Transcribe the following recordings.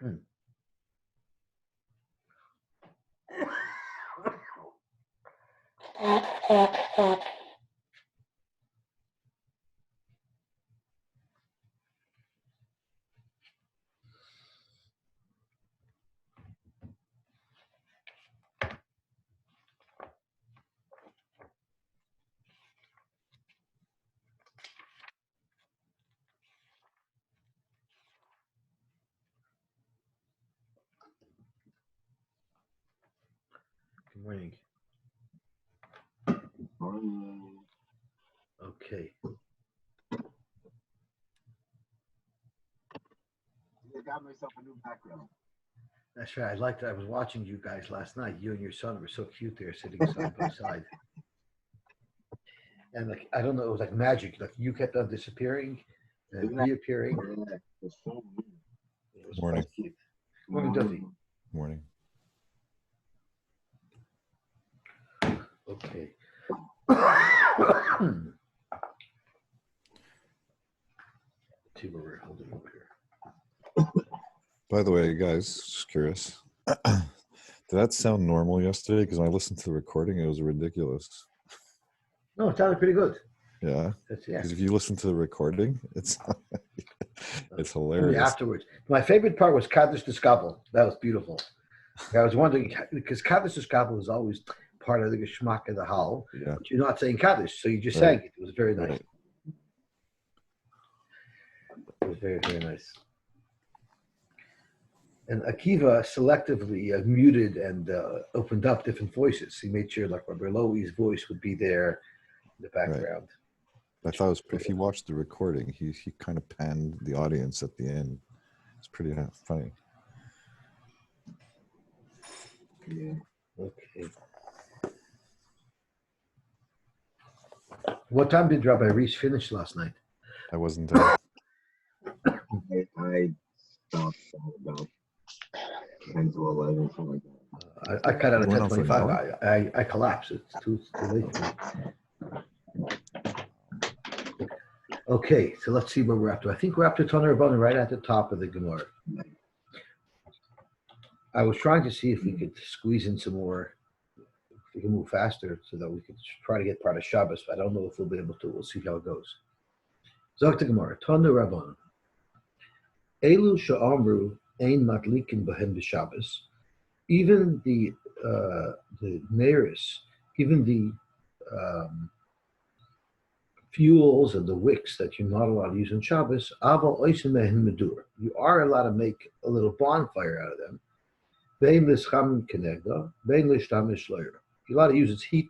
Hmm. Good morning. Okay. I got myself a new background. That's right. I liked it. I was watching you guys last night. You and your son were so cute there, sitting side by side. And like, I don't know, it was like magic. Like you kept on disappearing and reappearing. Yeah, it's so weird. It was Morning. quite cute. Morning, Duffy. Morning. Okay. See where we're holding over here. By the way, guys, just curious. Did that sound normal yesterday? Because when I listened to the recording, it was ridiculous. No, it sounded pretty good. Yeah. That's, yeah. Because if you listen to the recording, it's Only hilarious. afterwards. My favorite part was Kaddish the Skabel. That was beautiful. I was wondering, because Kaddish the Skabel is always part of the geschmack of the hall. Yeah. But you're not saying Kaddish, so you just Right. sang it. It was very nice. Right. It was very, very nice. And Akiva selectively muted and opened up different voices. He made sure like Rabbi Loewy's voice would be there in the background. I thought it was, if you watched the recording, he kind of panned the audience at the end. It's pretty funny. Yeah. Okay. What time did Rabbi Reese finish last night? I wasn't there. I stopped at about 10 to 11, something like that. I cut out at You went on for an 10:25. I collapsed. It's too late for me. Okay, so let's see where we're up to. I think we're up to Toner Rabbanan right at the top of the Gemara. I was trying to see if we could squeeze in some more, if we can move faster so that we could try to get part of Shabbos. I don't know if we'll be able to. We'll see how it goes. Zok the Gemara, Toner Rabbanan. Elu she'amru ein matlikin b'hem b'Shabbos. Even the neiris, even the fuels and the wicks that you're not allowed to use on Shabbos, aval oisim mehen medur. You are allowed to make a little bonfire out of them. Vein lischam kenegda, vein lishtamish loyer. You're allowed to use its heat,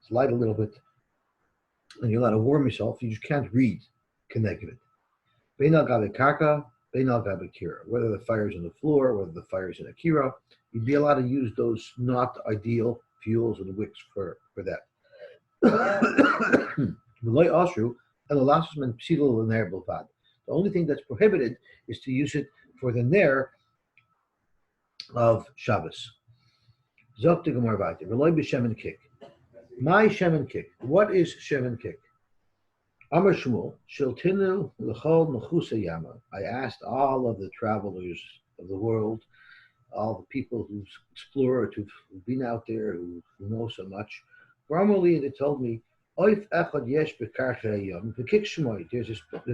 it's light a little bit, and you're allowed to warm yourself. You just can't read keneged it. Vein al gabe karka, vein al gabe kira. Whether the fire's on the floor, whether the fire's in a kira, you'd be allowed to use those not ideal fuels and wicks for that. The only thing that's prohibited is to use it for the ner of Shabbos. Zok the Gemara vayter. V'loy b'shemen kik. My shemen kik. What is shemen kik? Amar Shmuel shiltinu l'chol mechusa yama. I asked all of the travelers of the world, all the people who've explored, who've been out there, who know so much. Formally, they told me, there's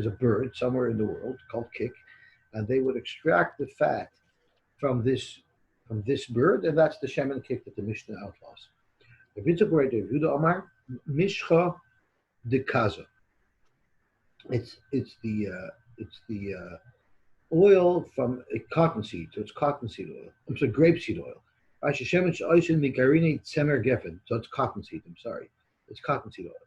a bird somewhere in the world called kik, and they would extract the fat from this bird, and that's the shemen kik that the Mishnah outlaws. Mishcha de kaza. It's the oil from a cottonseed, so it's cottonseed oil. I'm sorry, grapeseed oil. So it's cottonseed. I'm sorry, it's cottonseed oil.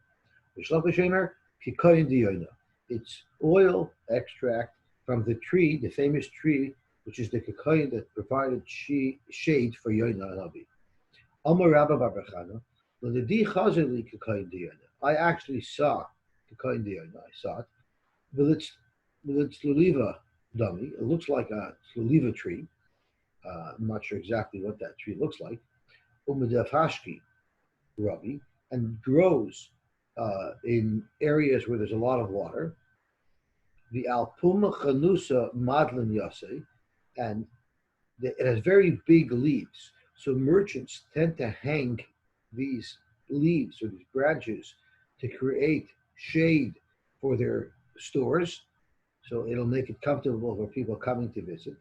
It's oil extract from the tree, the famous tree, which is the kikayin that provided shade for Yoina Navi. Amar Rabba Barbachana, I actually saw kikayin Yoina. I saw it. But it's Luliva dummy. It looks like a Luliva tree. I'm not sure exactly what that tree looks like. Umedafashki Rabi, and grows in areas where there's a lot of water. The Alpuma Chanusa Madlin Yosy, and it has very big leaves. So merchants tend to hang these leaves or these branches to create shade for their stores. So it'll make it comfortable for people coming to visit.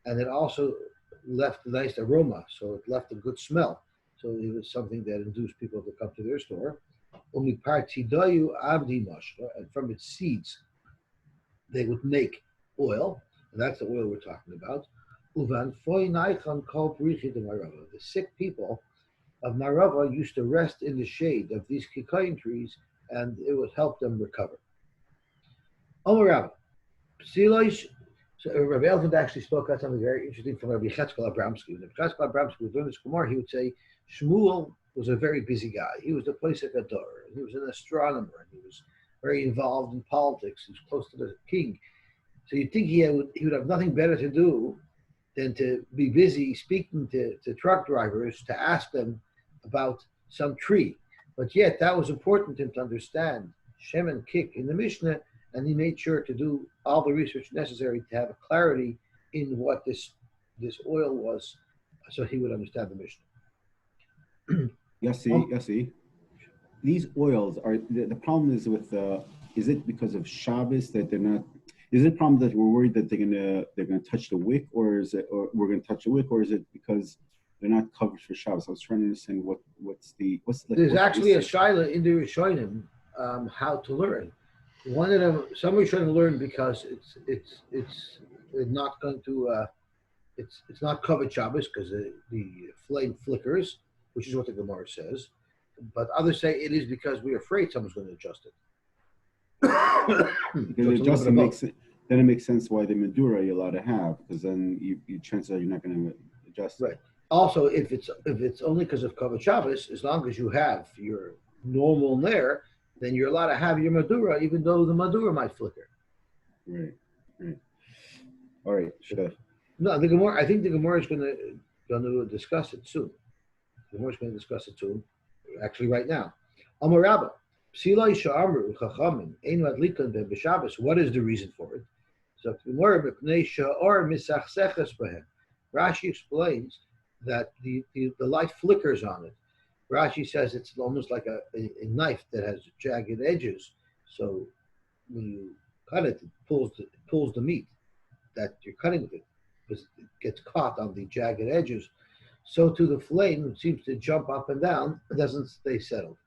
And it also left a nice aroma, so it left a good smell. So it was something that induced people to come to their store. And from its seeds, they would make oil, and that's the oil we're talking about. The sick people of Marava used to rest in the shade of these kikayin trees, and it would help them recover. Omarava, so Rabbi Elfand actually spoke out something very interesting from Rabbi Chetzkel Abramsky. When Rabbi Chetzkel Abramsky was doing this Gemara, he would say Shmuel was a very busy guy. He was the Pesach Ador, and he was an astronomer, and he was very involved in politics. He was close to the king. So you'd think he would have nothing better to do than to be busy speaking to truck drivers to ask them about some tree. But yet that was important to him to understand Shem and Kik in the Mishnah, and he made sure to do all the research necessary to have a clarity in what this oil was, so he would understand the Mishnah. Yosy. These oils are the problem is with is it because of Shabbos that they're not? Is it a problem that we're worried that they're gonna touch the wick, or we're gonna touch the wick, or is it because they're not covered for Shabbos? I was trying to understand what's the. There's actually a shaila in the Rishonim how to learn. One of them, some Rishonim learn because it's not going to it's not covered Shabbos because the flame flickers, which is what the Gemara says. But others say it is because we're afraid someone's going to adjust it. Because then it makes sense why the Madura you're allowed to have, because then you chances are you're not going to adjust it. Right. Also, if it's only because of Kavod Shabbos, as long as you have your normal nair, then you're allowed to have your Madura, even though the Madura might flicker. Right. All right. Sure. No, the Gemara. I think the Gemara is going to discuss it soon. The Gemara is going to discuss it soon. Actually, right now. Amar Rabba. What is the reason for it? So Rashi explains that the light flickers on it. Rashi says it's almost like a knife that has jagged edges. So when you cut it, it pulls the meat that you're cutting with it, because it gets caught on the jagged edges. So to the flame, it seems to jump up and down. It doesn't stay settled.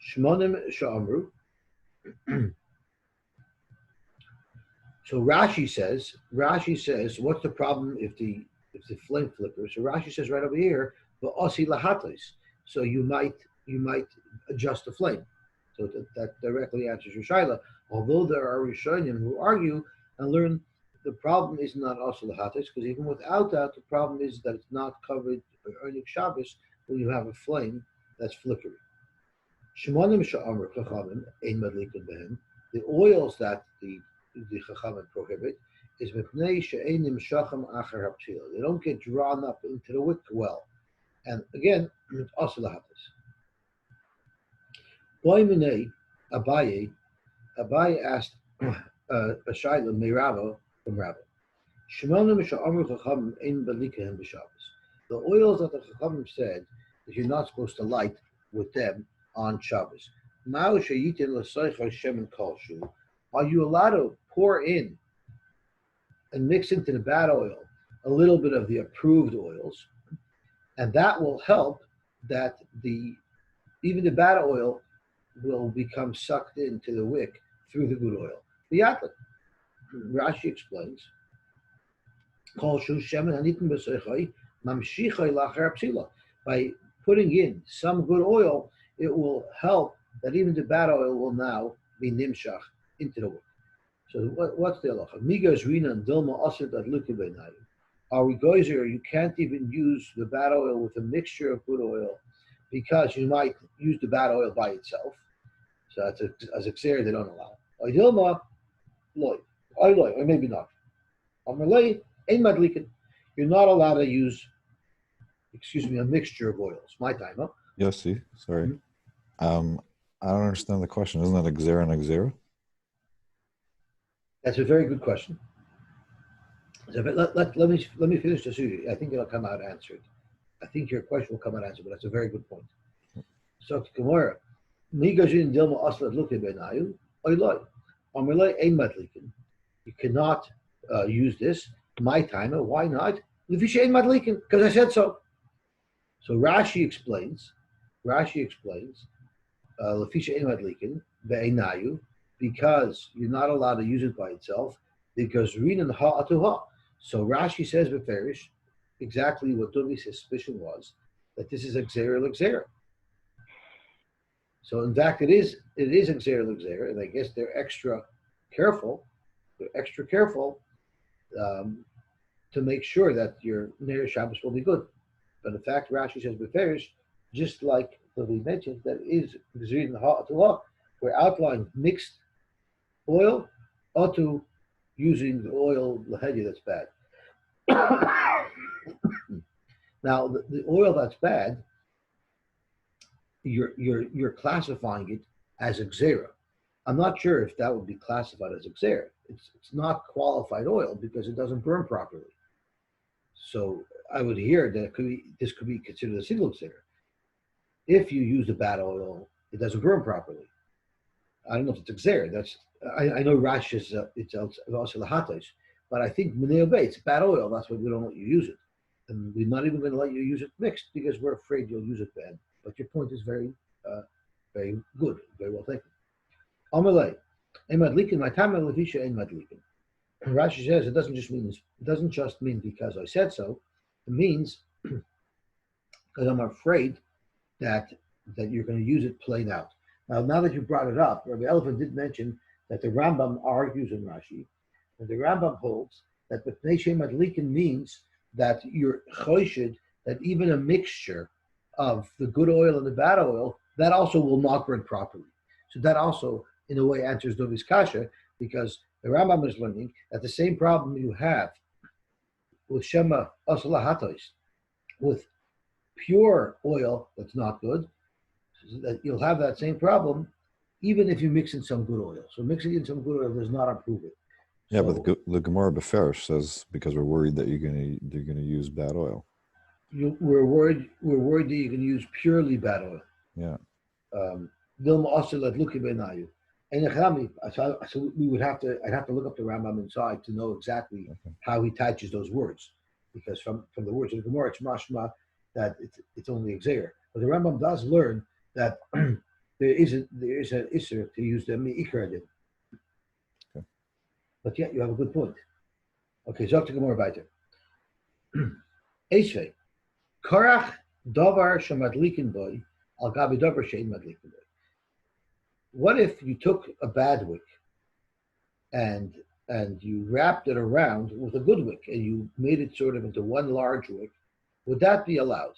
Shmonim Sha'amru. So Rashi says, what's the problem if the flame flickers? So Rashi says right over here, v'osi lahatos. So you might adjust the flame. So that directly answers your shaila. Although there are Rishonim who argue and learn the problem is not also lahatos, because even without that, the problem is that it's not covered by Earning Shabbos when you have a flame that's flickering. Shmonim Sha'amru Chachamim ein madlikin behem. The oils that the Chachamim prohibit is mipnei she'enim shacham achar haptila. They don't get drawn up into the wick well. And again, it's also lahatos. Boy minei Abaye asked a shaila meirava from Rabbi. Shmonim Sha'amru Chachamim ein madlikin b'Shabbos. The oils that the Chachamim said that you're not supposed to light with them on Shabbos. Are you allowed to pour in and mix into the bad oil a little bit of the approved oils, and that will help that even the bad oil will become sucked into the wick through the good oil. Rashi explains, by putting in some good oil, it will help that even the bad oil will now be nimshach into the wick. So what's the halacha? Migas rina and dilma asid adluki beinayim. Are we gozer? You can't even use the bad oil with a mixture of good oil because you might use the bad oil by itself. So that's as a xer they don't allow. Or dilma loy, or maybe not. Amalei ein madlikin. You're not allowed to use, a mixture of oils. My time, huh? Yosy, sorry. I don't understand the question. Isn't that a xera and a xera? That's a very good question. So let me finish the sugi. I think it'll come out answered. I think your question will come out answered, but that's a very good point. So Gemara, Migajin Dilma Aslat Luke Benayu, Oiloi. Amalei Ein Madlikin. You cannot use this. My timer. Why not? Lefisha Ein Madlikin, because I said so. So Rashi explains. Lefisha Ein Madlikin Be'enayu, because you're not allowed to use it by itself. Because Rinan Ha Atuha. So Rashi says Beferish exactly what Dovi's suspicion was, that this is Xer L'Xer. So in fact, it is Xer L'Xer, and I guess they're extra careful to make sure that your Ner Shabbos will be good. But in fact, Rashi says Beferish, just like Dovi mentioned, that is Gzerin Ha'atullah, where outlined mixed oil, Atu using the oil Lahedya that's bad. Now, the oil that's bad, you're classifying it as a xera. I'm not sure if that would be classified as a xera. It's not qualified oil because it doesn't burn properly. So I would hear that this could be considered a single xera. If you use the bad oil, it doesn't burn properly. I don't know if it's a xera. I know Rash is it's also lahatos, but I think Mineo Bay, it's bad oil. That's why we don't let you use it. And we're not even going to let you use it mixed because we're afraid you'll use it bad. But your point is very, very good, very well taken. Amalei, emadlikin, my time levisha emadlikin. Rashi says it doesn't just mean because I said so. It means because I'm afraid that you're going to use it plain out. Now that you brought it up, Rabbi Elephant did mention that the Rambam argues in Rashi, and the Rambam holds that the Pnei Madlikin means that you're choshid, that even a mixture of the good oil and the bad oil, that also will not burn properly. So that also, in a way, answers Dovi's kasha, because the Rambam is learning that the same problem you have with Shema Asalahatos, with pure oil that's not good, so that you'll have that same problem even if you mix in some good oil. So mixing in some good oil does not improve it. Yeah, so, but the Gemara Beferish says because we're worried that you're gonna use bad oil. We're worried that you can use purely bad oil. Yeah. So I'd have to look up the Rambam inside to know exactly how he attaches those words, because from the words of the Gemara, it's mashma that it's only exer. But the Rambam does learn that there is an isser to use the ikar. Okay. But yeah, you have a good point. Okay, Zolty Gemara weiter. Esvei, Korach davar shemadlikin boy al gabi davar shein madlikin boy. What if you took a bad wick and you wrapped it around with a good wick and you made it sort of into one large wick? Would that be allowed?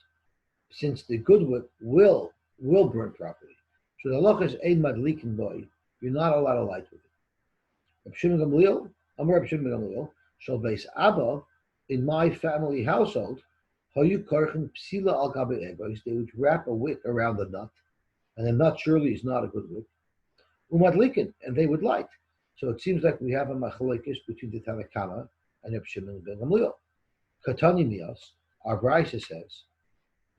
Since the good wick will burn properly. So the halacha is ein madlikin boy. You're not allowed to light with it. Reb Shimon Gamliel, Amar Reb Shimon Gamliel, shall base Abba in my family household. Hayu karchen psila al gabe egos. They would wrap a wick around the nut, and the nut surely is not a good wick. Umadlikin, and they would light. So it seems like we have a machlokes between the Tanakama and Reb Shimon ben Gamliel. Katani mias, our Brisa says,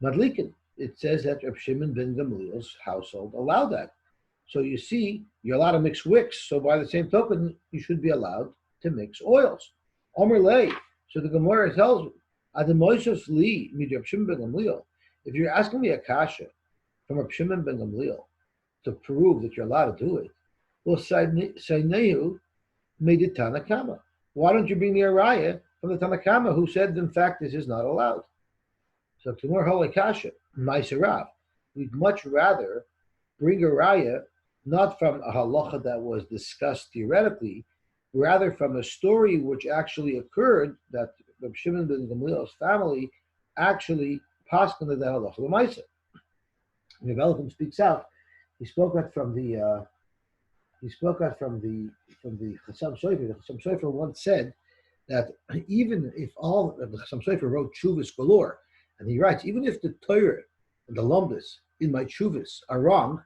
madlikin. It says that Reb Shimon ben Gamliel's household allowed that. So you see, you're allowed to mix wicks. So by the same token, you should be allowed to mix oils. Omer lei. So the Gemara tells me, Ademoisos li mid Reb Shimon ben Gamliel. If you're asking me a kasha from Reb Shimon ben Gamliel to prove that you're allowed to do it, well, Sainehu made it Tanakama. Why don't you bring me a raya from the Tanakama who said, in fact, this is not allowed? So Timur Halakasha, Maiserav, we'd much rather bring a raya not from a halacha that was discussed theoretically, rather from a story which actually occurred that Reb Shimon ben Gamliel's family actually passed under the halacha l'maisa. Reb Elachim speaks out. He spoke out from the Chassam Sofer. The Chassam Sofer once said that even if the Chassam Sofer wrote Chuvas galore, and he writes, even if the Torah and the Lumbus in my Chuvas are wrong,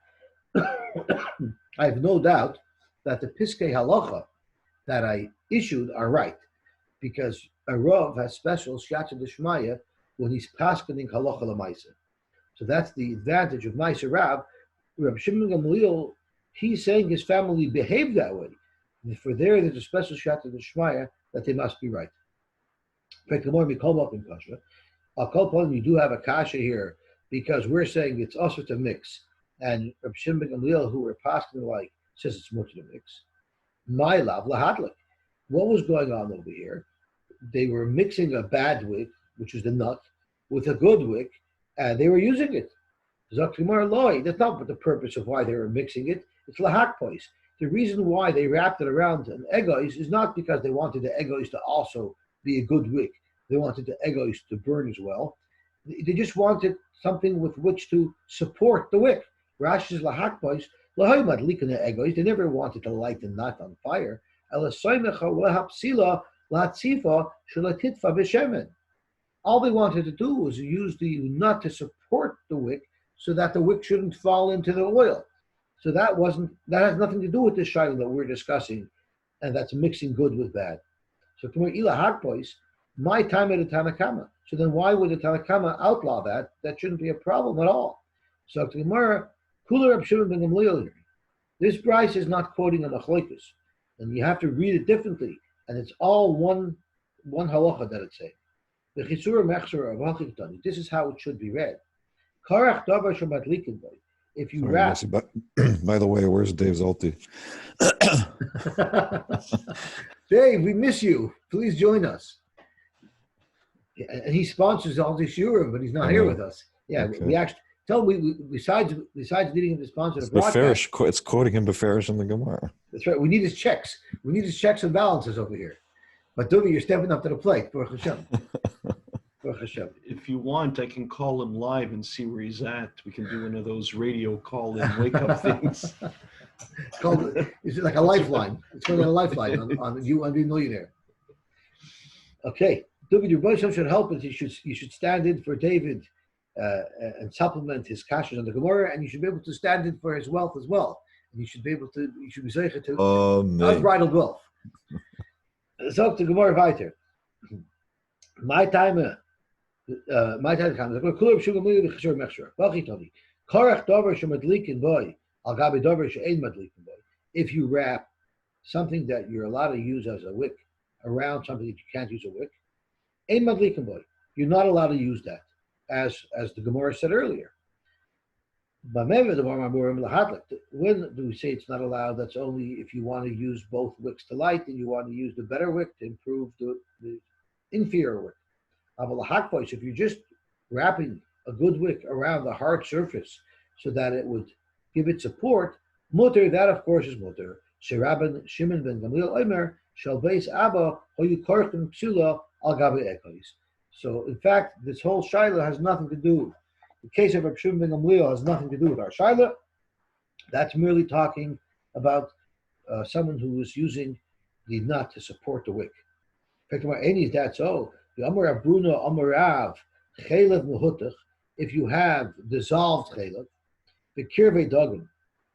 I have no doubt that the Piskei Halacha that I issued are right, because a Rav has special Shata D'Shmaya when he's paskening halacha l'maisa. So that's the advantage of Maisa Rab. Reb Shimon Gamliel, he's saying his family behaved that way. And for there's a special Shata D'Shmaya that they must be right. You do have a kasha here because we're saying it's also to mix, and Reb Shimon Gamliel, who we're paskening like, says it's much to mix. My love lahadlik. What was going on over here? They were mixing a bad wick, which was the nut, with a good wick, and they were using it. Zaktimar loy. That's not the purpose of why they were mixing it. It's lahakpois. The reason why they wrapped it around an egois is not because they wanted the egois to also be a good wick. They wanted the egois to burn as well. They just wanted something with which to support the wick. Rashi's lahakpois. They never wanted to light the nut on fire. All they wanted to do was use the nut to support the wick so that the wick shouldn't fall into the oil. So that has nothing to do with this shiur that we're discussing, and that's mixing good with bad. So my time at the Tanakama. So then why would the Tanakama outlaw that? That shouldn't be a problem at all. So the Gemara, Kula Reb Shimon ben Gamliel here. This Bryce is not quoting an achloikus, and you have to read it differently, and it's all one halacha that it's saying. The chisur mechsur of hachitani. This is how it should be read. Karach davar shematlikin boy. If you wrap. By the way, where's Dave Zolty? Dave, we miss you. Please join us. Yeah, and he sponsors all the shiur, but he's not here with us. Yeah, okay. We actually. Besides needing him to sponsor the broadcast, it's quoting him beferish in the Gemara. That's right. We need his checks. We need his checks and balances over here. But Duvi, you're stepping up to the plate. Baruch Hashem. Baruch Hashem. If you want, I can call him live and see where he's at. We can do one of those radio call-in wake-up things. It's like a lifeline. It's called a lifeline on You Want to Be a Millionaire. Okay. Duvi, your boy should help us. You should stand in for David. And supplement his kashas on the Gemara, and you should be able to stand in for his wealth as well. And you should be zeicher to unbridled wealth. So to Gemara weiter. My time comes. If you wrap something that you're allowed to use as a wick around something that you can't use a wick, you're not allowed to use that. As the Gemara said earlier. When do we say it's not allowed? That's only if you want to use both wicks to light and you want to use the better wick to improve the inferior wick. If you're just wrapping a good wick around the hard surface so that it would give it support, mutter, that of course is mutter. Shiraban Shimon ben Gamliel Omer shall base Abba hoyu korchim psula al gabe ekois. So, in fact, this whole shiur has nothing to do. The case of Reb Shimon ben Gamliel has nothing to do with our shiur. That's merely talking about someone who is using the nut to support the wick. In fact, any is that so. The Amar Abruna Amarav Chelev Mehutach. If you have dissolved chelev, the kirvei dagim,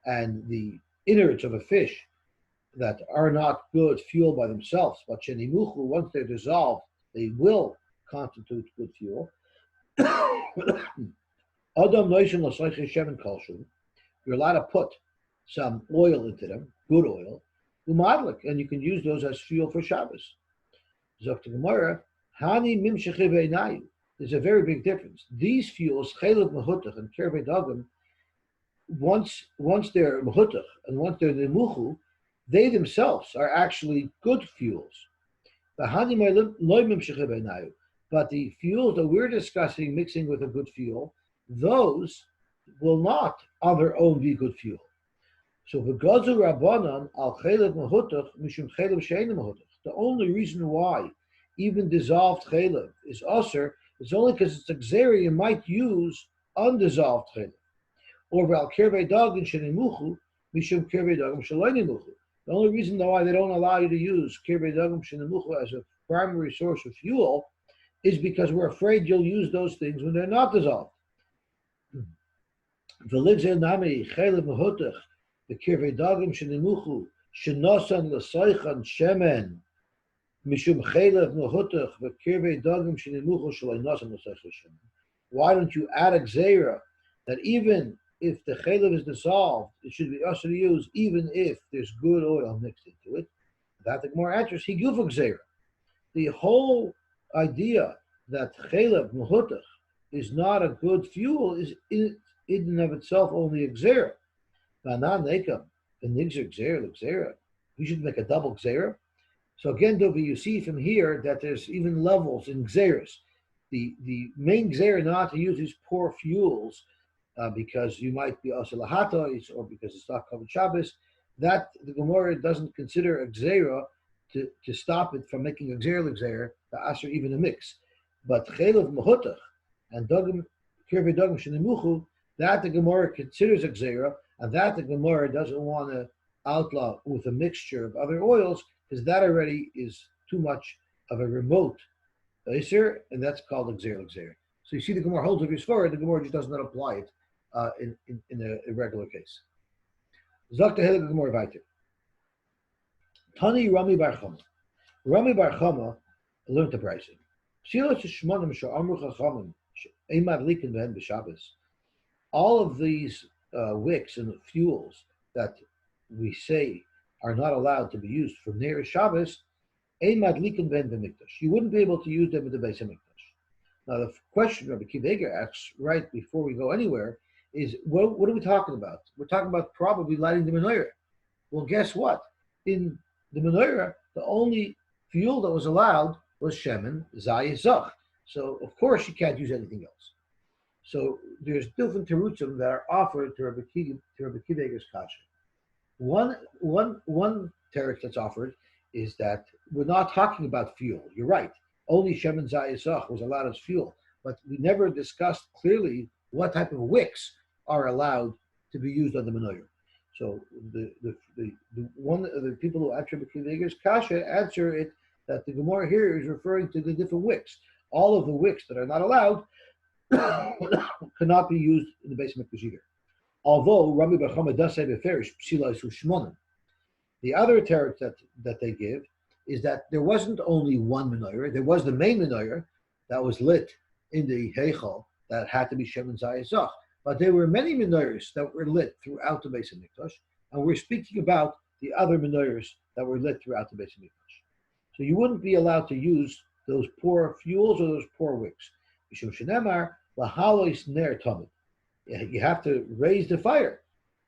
and the innards of a fish that are not good fuel by themselves, but shenimuchu, once they're dissolved, they will constitute good fuel. You're allowed to put some oil into them, good oil, and you can use those as fuel for Shabbos. There's a very big difference. These fuels, chelev mehutach and kirvei dagim, once they're mehutach and once they're nemuchu, they themselves are actually good fuels. But the fuels that we're discussing, mixing with a good fuel, those will not on their own be good fuel. So v'gazu rabbanan al chelev mehutach mishum chelev she'ein mehutach. The only reason why even dissolved chelev is usher is only because it's a gzera you might use undissolved chelev. Or v'al kirvei dagim she'nemuchu mishum kirvei dagim she'lo nemuchu. The only reason why they don't allow you to use kirvei dagim she'nemuchu as a primary source of fuel is because we're afraid you'll use those things when they're not dissolved. The kirvei dagim shenemuchu shenosan l'soichan shemen Mishum chelev mehutuch v'kirvei dagim shenimuchu shaloi nasan l'sechel. Why don't you add a gzeira that even if the chelev is dissolved, it should be usher to use, even if there's good oil mixed into it? That the Gemara answers, he gives a gzeira. The whole idea that chelev mehutuch is not a good fuel is in and of itself only a gzeira. You should make a double gzeira. So again, Dovi, you see from here that there's even levels in gzeras. The main gzeira not to use these poor fuels because you might be also lahatois or because it's not covered Shabbos. That the Gemara doesn't consider a gzeira to stop it from making a gzeira to asher even a mix. But chelev mehutach and dagim kirvei dagim shenimuchu, that the Gemara considers a gzeira, and that the Gemara doesn't want to outlaw with a mixture of other oils, because that already is too much of a remote iser, and that's called a gzeira. So you see the Gemara holds of his forward, the Gemara just does not apply it in a regular case. Zakta Helig Gemara weiter. Tani Rami Bar Chama. Rami Bar Chama learned the pricing. All of these wicks and fuels that we say are not allowed to be used for Ner Shabbos, you wouldn't be able to use them in the Beis HaMikdash. Now the question Rabbi Akiva Eiger asks right before we go anywhere is, what are we talking about? We're talking about probably lighting the menorah. Well, guess what? In the menorah, the only fuel that was allowed was shemen, zayizach. So of course you can't use anything else. So there's different terutzim that are offered to Rabbi Akiva Eiger's kasha. One teretz that's offered is that we're not talking about fuel. You're right. Only shemen zayizach was allowed as fuel, but we never discussed clearly what type of wicks are allowed to be used on the menorah. So the one of the people who answer Rabbi Akiva Eiger's kasha answer it that the Gemara here is referring to the different wicks. All of the wicks that are not allowed cannot be used in the Beis HaMikdash either. Although Rabbi Bar Chama does say beferish psila isu shmonim. The other teretz that they give is that there wasn't only one menorah. There was the main menorah that was lit in the heichal that had to be shemen zayizach. But there were many menorahs that were lit throughout the Beis HaMikdash, and we're speaking about the other menorahs that were lit throughout the Beis HaMikdash. So you wouldn't be allowed to use those poor fuels or those poor wicks. You have to raise the fire.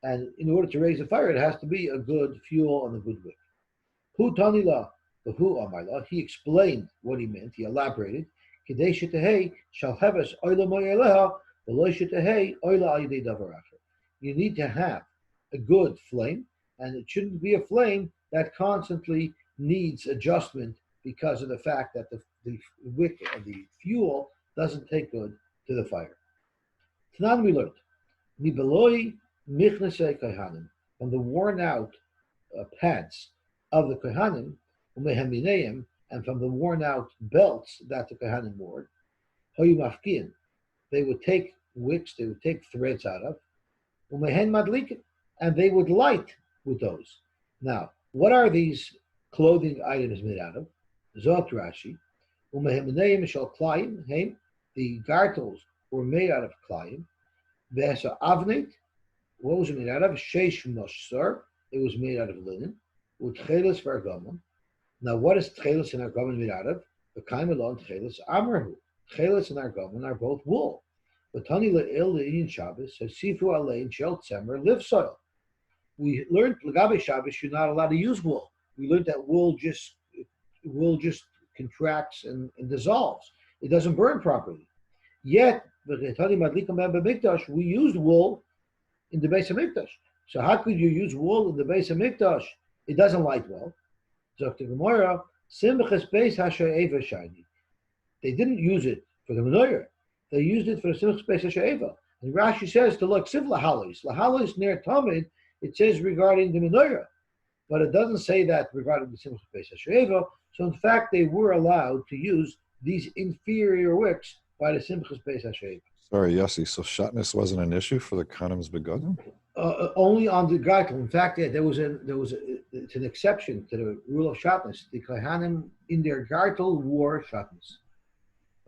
And in order to raise the fire, it has to be a good fuel and a good wick. Hu tanila, the hu amarla, he explained what he meant, he elaborated. You need to have a good flame, and it shouldn't be a flame that constantly needs adjustment because of the fact that the wick of the fuel doesn't take good to the fire. Tanan we learned, from the worn out pads of the kohanim, and from the worn out belts that the kohanim wore, they would take wicks, they would take threads out of, and they would light with those. Now, what are these clothing items made out of? Zot Rashi, the garters were made out of klayim. V'esa avnit, what was it made out of? Sheish nosar, it was made out of linen. Utchelis v'argamon. Now, what is tchelis and argamon made out of? The kaim alone tchelis amrahu. Tchelis and argamon are both wool. But tani le'il le'in Shabbos hasifu alein shel tzemer live soil. We learned Lagabe Shabbos you're not allowed to use wool. We learned that wool just contracts and dissolves. It doesn't burn properly. Yet, we used wool in the Beis HaMikdash. So how could you use wool in the Beis HaMikdash? It doesn't light well. They didn't use it for the menorah. They used it for the Simchas Beis HaSha'eva. And Rashi says to look siv lahalis. Lahalis near Tamid, it says regarding the menorah. But it doesn't say that regarding the Simchas Beis HaSha'eva. So in fact, they were allowed to use these inferior wicks by the Simchas Beis HaSha'eva. Sorry, Yossi, so shatnez wasn't an issue for the Khanim's begotten? Only on the Gartel. In fact, it's an exception to the rule of Shabbos. The Kohanim in their Gartel wore Shabbos.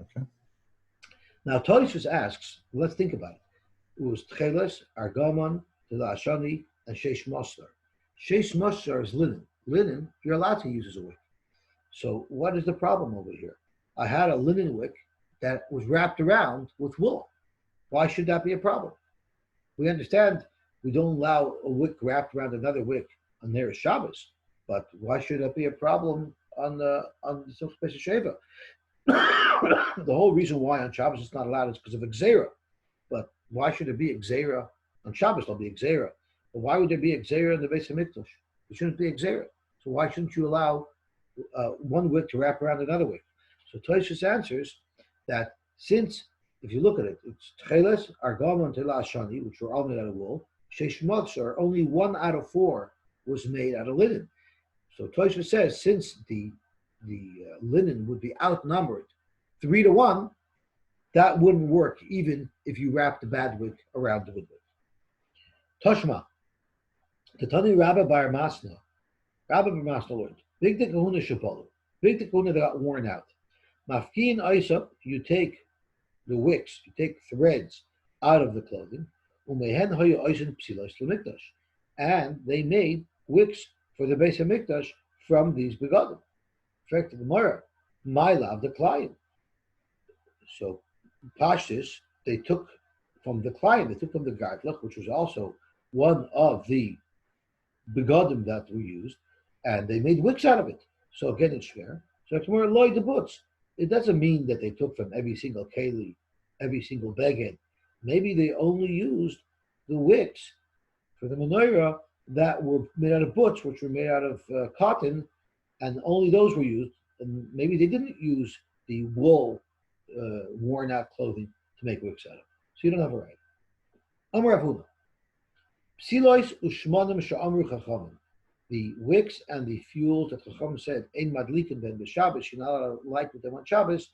Okay. Now, Tosfos asks, let's think about it. It was Tcheles, Argamon, Ashani, and Sheish Mosar. Sheish Mosar is linen. Linen, you're allowed to use as a wick. So what is the problem over here? I had a linen wick that was wrapped around with wool. Why should that be a problem? We understand we don't allow a wick wrapped around another wick on their Shabbos, but why should that be a problem on the Silch Pesach Sheva? The whole reason why on Shabbos it's not allowed is because of Xera. But why should it be Xera on Shabbos? There'll be Xera. But why would there be Xera in the Beis HaMikdash? There shouldn't be Xera. So why shouldn't you allow one wick to wrap around another wick? So Tosfos answers that since, if you look at it, it's Tcheles, Argamon, Tela Ashani, which were all made out of wool. Sheish Mosar, only 1 out of 4 was made out of linen. So Tosfos says since the linen would be outnumbered 3-1, that wouldn't work even if you wrapped the bad wick around the good wick. Toshma, Tatani Rabbi Bar Masna. Rabbi Bar Masna learned, Big the Kahuna Shapolu, Big the Kahuna that got worn out. Mafkin Aisap, you take the wicks, you take threads out of the clothing, and they made wicks for the Beis HaMikdash from these begadim. In fact, the Gemara, my love, the client. So, Pashtus, they took from the client, they took from the gartlach, which was also one of the begadim that were used, and they made wicks out of it. So again, it's fair. So it's more loy the boots. It doesn't mean that they took from every single keli, every single beged. Maybe they only used the wicks for the menorah that were made out of boots, which were made out of cotton, and only those were used. And maybe they didn't use the wool, worn out clothing to make wicks out of. So you don't have a right. Amar Rav Huna. Psilois ushmanim sha'amru chachamim. The wicks and the fuels that Chacham said, Ein madlikin ben b'Shabbos, you're not allowed to light with them on Shabbos,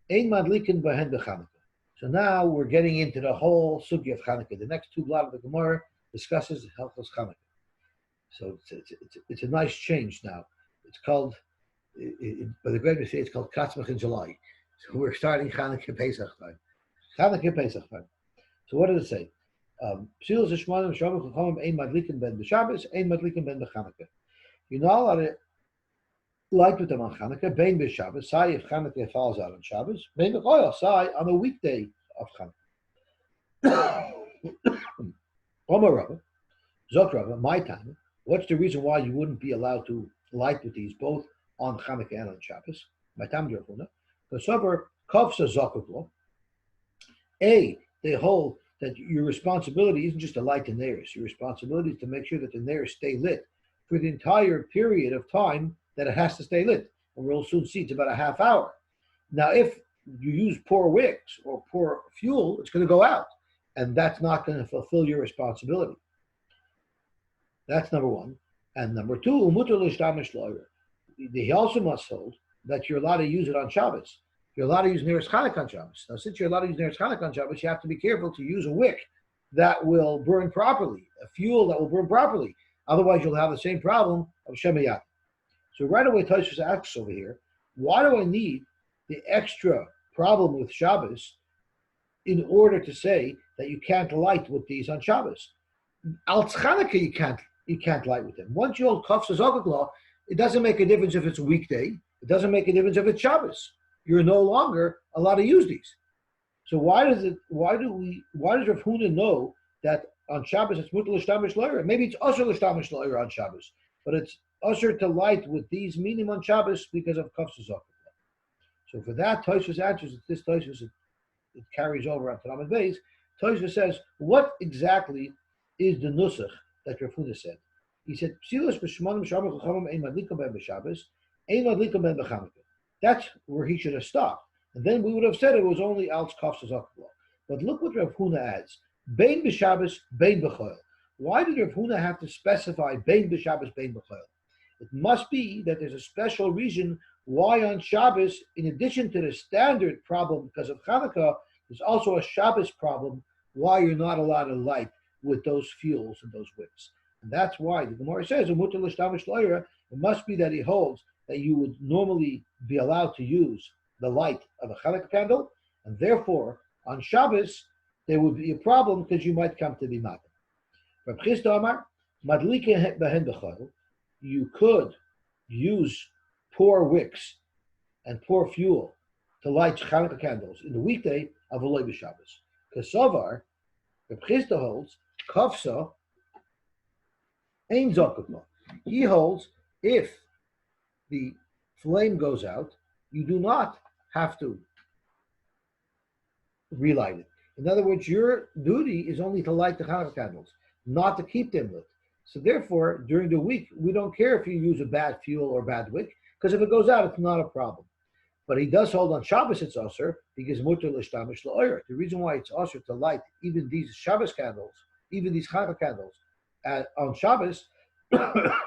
Ein madlikin b'hen b'Chanukah. So now we're getting into the whole sugya of Chanukah. The next 2 blot of the Gemara discusses Hilchos Chanukah. So it's a nice change now. It's called, by the great say, it's called Katzmach in July. So we're starting Chanukah Pesach time. Chanukah Pesach time. So what does it say? Psilos Shmanim Shabbat Chachamim Ein Madlikin Ben B'Shabbos, Ein Madlikin Ben B'Chanukah. You're not allowed to light with them on Chanukah, Bein B'Shabbos, say if Chanukah falls out on Shabbos, Bein B'Choyel, say on a weekday of Chanukah. Omar Rabba, Zok Rabba, my time. What's the reason why you wouldn't be allowed to light with these both on Chanukah and on Shabbos? My time, Yerchuna. Because over Kovsa Zokuklo, they hold that your responsibility isn't just to light the neiros. Your responsibility is to make sure that the neiros stay lit for the entire period of time that it has to stay lit. And we'll soon see it's about a half hour. Now, if you use poor wicks or poor fuel, it's going to go out. And that's not going to fulfill your responsibility. That's number one. And number two, he also must hold that you're allowed to use it on Shabbos. You're allowed to use Neres Chanukah on Shabbos. Now, since you're allowed to use Neres Chanukah on Shabbos, you have to be careful to use a wick that will burn properly, a fuel that will burn properly. Otherwise, you'll have the same problem of Shemayat. So right away, Tosfos asks over here, why do I need the extra problem with Shabbos in order to say that you can't light with these on Shabbos? Al Chanukah, you can't light with them. Once you hold Kafsa Zokuk, it doesn't make a difference if it's a weekday. It doesn't make a difference if it's Shabbos. You're no longer allowed to use these. So why does Rav Huna know that on Shabbos it's mutar l'shtamish l'oira? Maybe it's usher l'shtamish l'oira on Shabbos, but it's usher to light with these minim on Shabbos because of kafsa zakuk. So for that, Tosfos answers that this Tosfos it carries over on Talmud Beis. Tosfos says, what exactly is the nusach that Rav Huna said? He said, Psilos b'shmanim shabbat chachamim ein madlikum ben b'Shabbos, ein madlikum ben b'Chanukah. That's where he should have stopped. And then we would have said it was only Alts Kafsa Zakuk. But look what Rav Huna adds. Bein b'Shabbos, bein b'Choyel. Why did Rav Huna have to specify bein b'Shabbos, bein b'Choyel? It must be that there's a special reason why on Shabbos, in addition to the standard problem because of Chanukah, there's also a Shabbos problem why you're not allowed to light with those fuels and those wicks. And that's why the Gemara says, it must be that he holds that you would normally be allowed to use the light of a Chanukah candle, and therefore on Shabbos there would be a problem because you might come to be mad. Reb Chisda Amar, madlike behen b'chol, you could use pour wicks and pour fuel to light Chanukah candles in the weekday of Eloi b'Shabbos. Kasavar, Reb Chisda holds, kafsa ein zakutma. He holds if the flame goes out, you do not have to relight it. In other words, your duty is only to light the Chanukah candles, not to keep them lit. So therefore, during the week, we don't care if you use a bad fuel or bad wick, because if it goes out, it's not a problem. But he does hold on Shabbos it's usher because mutter l'shtamish la'oyer. The reason why it's usher to light even these Shabbos candles, even these Chanukah candles on Shabbos,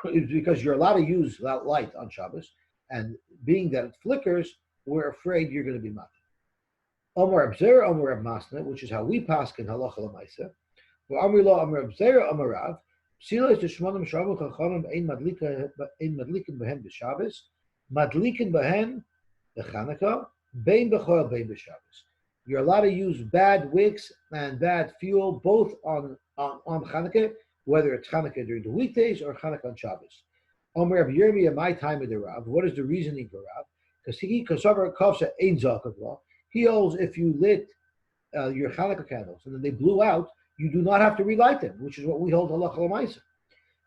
is because you're allowed to use that light on Shabbos, and being that it flickers, we're afraid you're going to be mad. Omar Abzer, Omar Ab Masna, which is how we pass in halacha l'maisa. For Amri Lo, Omar Abzer, Omar Rav, Psila is the Shmonim Shavu Chachamim ein madlikin behen b'Shabbos, madlikin behen b'Chanukah, bein b'chol bein b'Shabbos. You're allowed to use bad wicks and bad fuel both on Chanukah, whether it's Chanukah during the weekdays or Chanukah on Shabbos. Omer Rabbi Yirmiyah, my time of the Rav. What is the reasoning for Rav? Because he holds if you lit your Chanukah candles and then they blew out, you do not have to relight them, which is what we hold halacha l'maisa.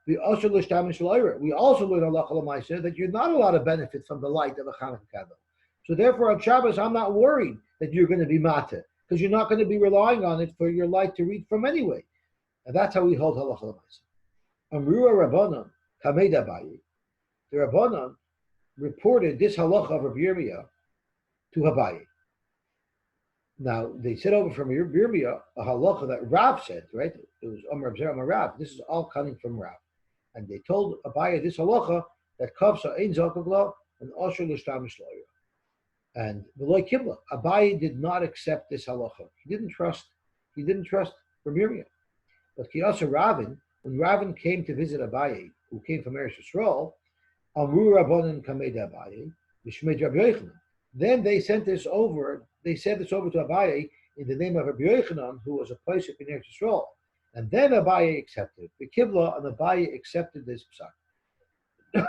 We also learn halacha l'maisa that you're not allowed to benefit from the light of a Chanukah candle. So therefore, on Shabbos, I'm not worried that you're going to be mata, because you're not going to be relying on it for your light to read from anyway. And that's how we hold halacha l'maisa. Amrua Rabbanan Kamed Abaye. The Rabbanan reported this halacha of Rabbi Yirmiyah to Abaye. Now they said over from Rabbi Yirmiyah a halacha that Rav said, right? It was Amar Abzer Amar Rav. This is all coming from Rav, and they told Abaye this halacha that kavsa ein zakagla and osher l'shtamish lo'yer. And V'loi Kibla, Abaye did not accept this halacha. He didn't trust Rabbi Yirmiyah. But Kiyasa Ravin, when Ravin came to visit Abaye, who came from Eretz Yisrael, Amru Rabbanan Kamed Abaye, B'Shmei Rabbi Yochanan. Then they sent this over. They sent this over to Abaye in the name of Rabbi Yochanan, who was a pasuk in Eretz Yisrael. And then Abaye accepted the Kibla, and Abaye accepted this psak.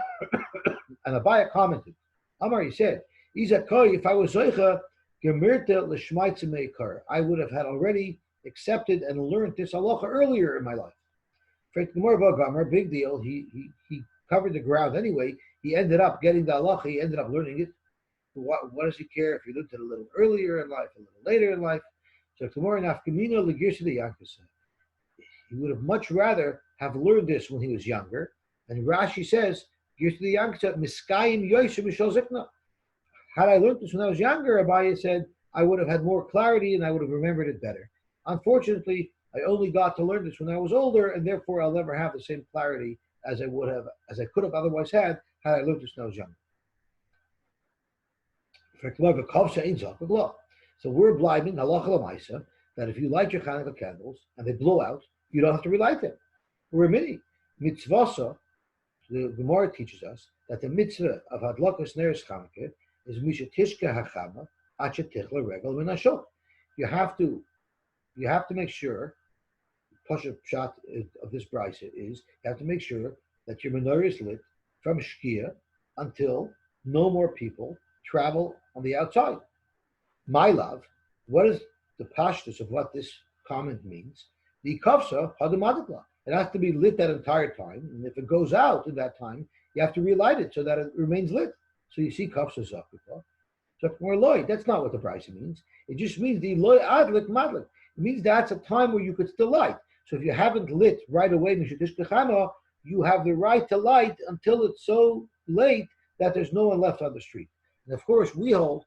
And Abaye commented, Amar, he said, Izakoi, if I was Zoicha, Gemirta l'shmaitze meikar, I would have had already accepted and learned this halacha earlier in my life. Big deal. He covered the ground anyway. He ended up getting the halacha. He ended up learning it. What does he care if he learned it a little earlier in life, a little later in life? So tomorrow nafkamino legirsa de yankasa. He would have much rather have learned this when he was younger. And Rashi says, girsa de yankasa miskayim Yosy mishal zikna. Had I learned this when I was younger, Abaye said, I would have had more clarity and I would have remembered it better. Unfortunately, I only got to learn this when I was older, and therefore I'll never have the same clarity as I could have otherwise had I learned this when I was younger. So we're blinding halacha l'maisa that if you light your Chanukah candles and they blow out, you don't have to relight them. We're a mini mitzvasa. The Gemara teaches us that the mitzvah of hadlakas neres Chanukah is misha tishka hachama acha tichla regel minashok. You have to make sure. Pasha pshat of this brisa is you have to make sure that your menorah is lit from shkia until no more people travel on the outside. My love, what is the pashtus of what this comment means? The kafsa hadamadikla. It has to be lit that entire time, and if it goes out in that time, you have to relight it so that it remains lit. So you see kafsa zakukla. So more loy. That's not what the brisa means. It just means the loy adlik madlik. It means that's a time where you could still light. So if you haven't lit right away, you have the right to light until it's so late that there's no one left on the street. And of course, we hold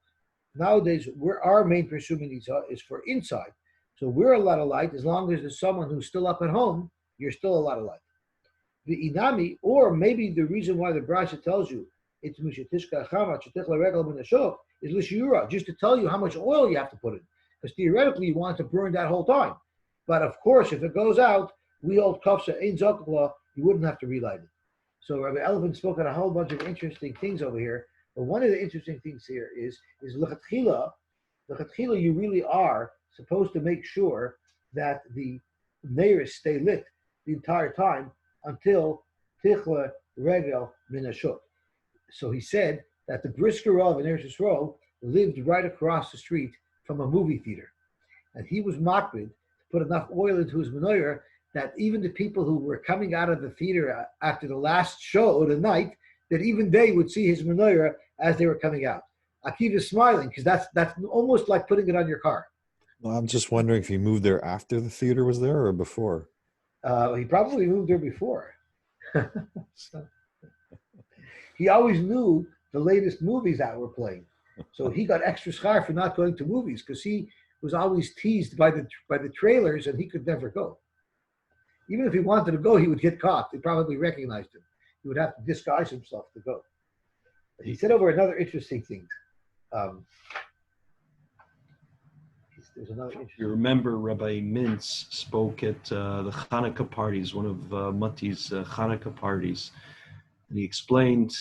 nowadays our main presuming is for inside. So we're allowed to light as long as there's someone who's still up at home. You're still allowed to light. The inami, or maybe the reason why the brisa tells you it's mishatishka chama chetichla regel b'nashok is l'shiura, just to tell you how much oil you have to put in. Because theoretically, you want to burn that whole time. But of course, if it goes out, We hold kafsa ein zakla, you wouldn't have to relight it. So Rabbi Elvin spoke on a whole bunch of interesting things over here. But one of the interesting things here is lechatchila. Lechatchila, you really are supposed to make sure that the neiros stay lit the entire time until tichla regel min hashuk. So he said that the brisker Rav in Eretz Yisrael lived right across the street from a movie theater, and he was makbid to put enough oil into his menorah that even the people who were coming out of the theater after the last show of the night, that even they would see his menorah as they were coming out. Akiva's smiling because that's almost like putting it on your car. Well, I'm just wondering if he moved there after the theater was there or before. He probably moved there before. He always knew the latest movies that were playing, so he got extra schar for not going to movies because he was always teased by the trailers and he could never go. Even if he wanted to go, he would get caught. They probably recognized him. He would have to disguise himself to go. He said over another interesting thing. There's another interesting. You remember Rabbi Mintz spoke at the Chanukah parties, one of Mati's Chanukah parties, and he explained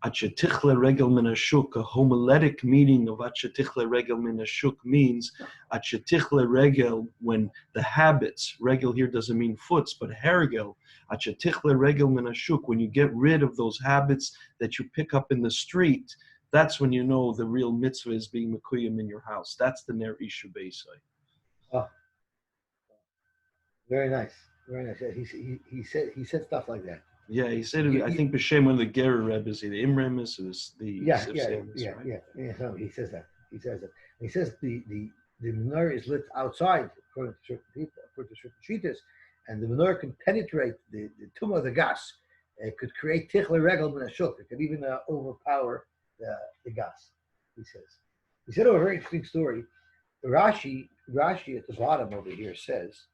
Achetichle regel min hashuk. A homiletic meaning of Achetichle regel min hashuk means Achetichle regel, when the habits, regel here doesn't mean foots, but hergel. Achetichle regel min hashuk, when you get rid of those habits that you pick up in the street, that's when you know the real mitzvah is being mekuyim in your house. That's the ner ishu beisai. Oh, very nice, very nice. He said stuff like that. Yeah, he said it, I think b'shem one of the Gerer Rebbes, the Imremis, or the No, he says that. He says that. He says the menorah is lit outside according to certain people, according to certain shitas, and the menorah can penetrate the tumah of the gas. It could create tichle regel min hashuk. It could even overpower the gas. He says. He said a very interesting story. Rashi at the bottom over here says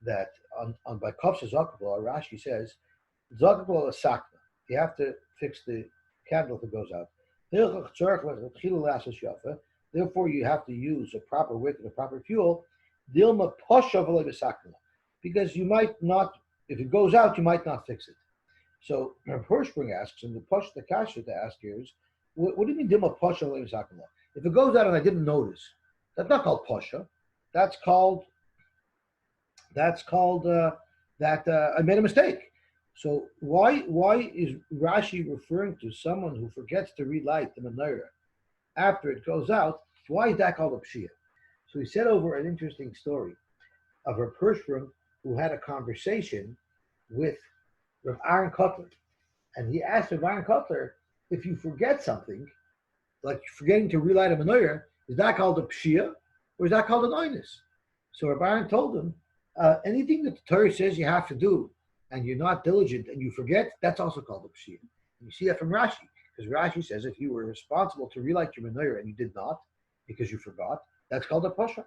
that on by Kofsha Zakabla, Rashi says Zakabla is sakna. You have to fix the candle if it goes out. Therefore, you have to use a proper wick and a proper fuel. Because you might not, if it goes out, you might not fix it. So Hirschberg asks, and the kasha to ask here is, what do you mean dilma pasha sakna? If it goes out and I didn't notice, that's not called pasha. That's called that I made a mistake. So why is Rashi referring to someone who forgets to relight the menorah after it goes out? Why is that called a pshia? So he said over an interesting story of a Hirschberg who had a conversation with Rav Aaron Kotler, and he asked Rav Aaron Kotler, if you forget something, like forgetting to relight a menorah, is that called a pshia or is that called an oinus? So Rav Aaron told him, anything that the Torah says you have to do, and you're not diligent and you forget, that's also called a pshia. And you see that from Rashi, because Rashi says if you were responsible to relight your menorah and you did not, because you forgot, that's called a pasha.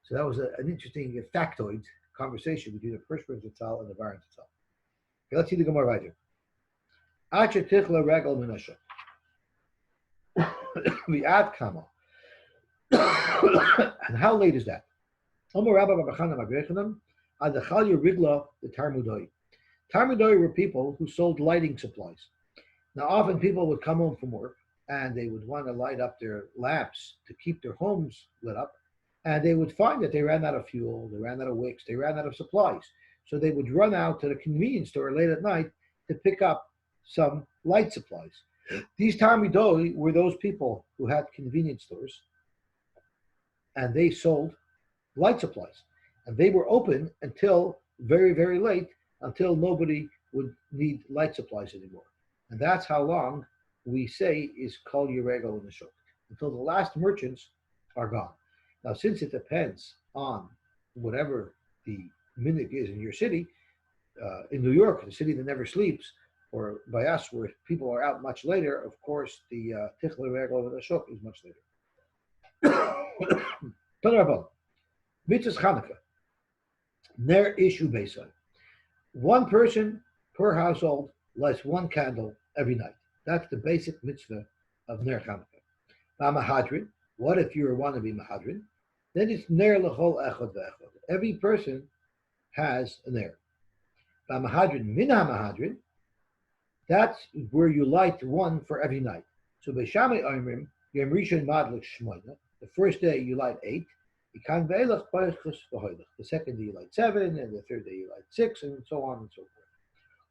So that was an interesting factoid conversation between the Hirschberg Zatzal and the Baron Zatzal. Okay, let's see the Gemara right here. Acha tichla regel min hashuk. Vi'ad kama. And how late is that? Omer Rabba Babachana Magrechanam, Adachalya Rigla, the Tarmudoi. Tarmudoi were people who sold lighting supplies. Now, often people would come home from work and they would want to light up their lamps to keep their homes lit up, and they would find that they ran out of fuel, they ran out of wicks, they ran out of supplies. So they would run out to the convenience store late at night to pick up some light supplies. These Tarmudoi were those people who had convenience stores, and they sold light supplies. And they were open until very, very late, until nobody would need light supplies anymore. And that's how long we say is kol yiregel in the shuk, until the last merchants are gone. Now, since it depends on whatever the minhag is in your city, in New York, the city that never sleeps, or by us, where people are out much later, of course, the tichle yiregel in the shuk is much later. Tanarabon, mitzvahs Chanukah, ner ishu beisai. One person per household lights one candle every night. That's the basic mitzvah of ner Chanukah. Mahadrin, what if you want to be mahadrin? Then it's ner l'chol echad ve'echad. Every person has an air. Mahadrin min mahadrin, that's where you light one for every night. So Beishamai Oimrim, Yom Rishon Madlik Shmoina, the first day you light 8, the second day you light 7, and the third day you light 6, and so on and so forth.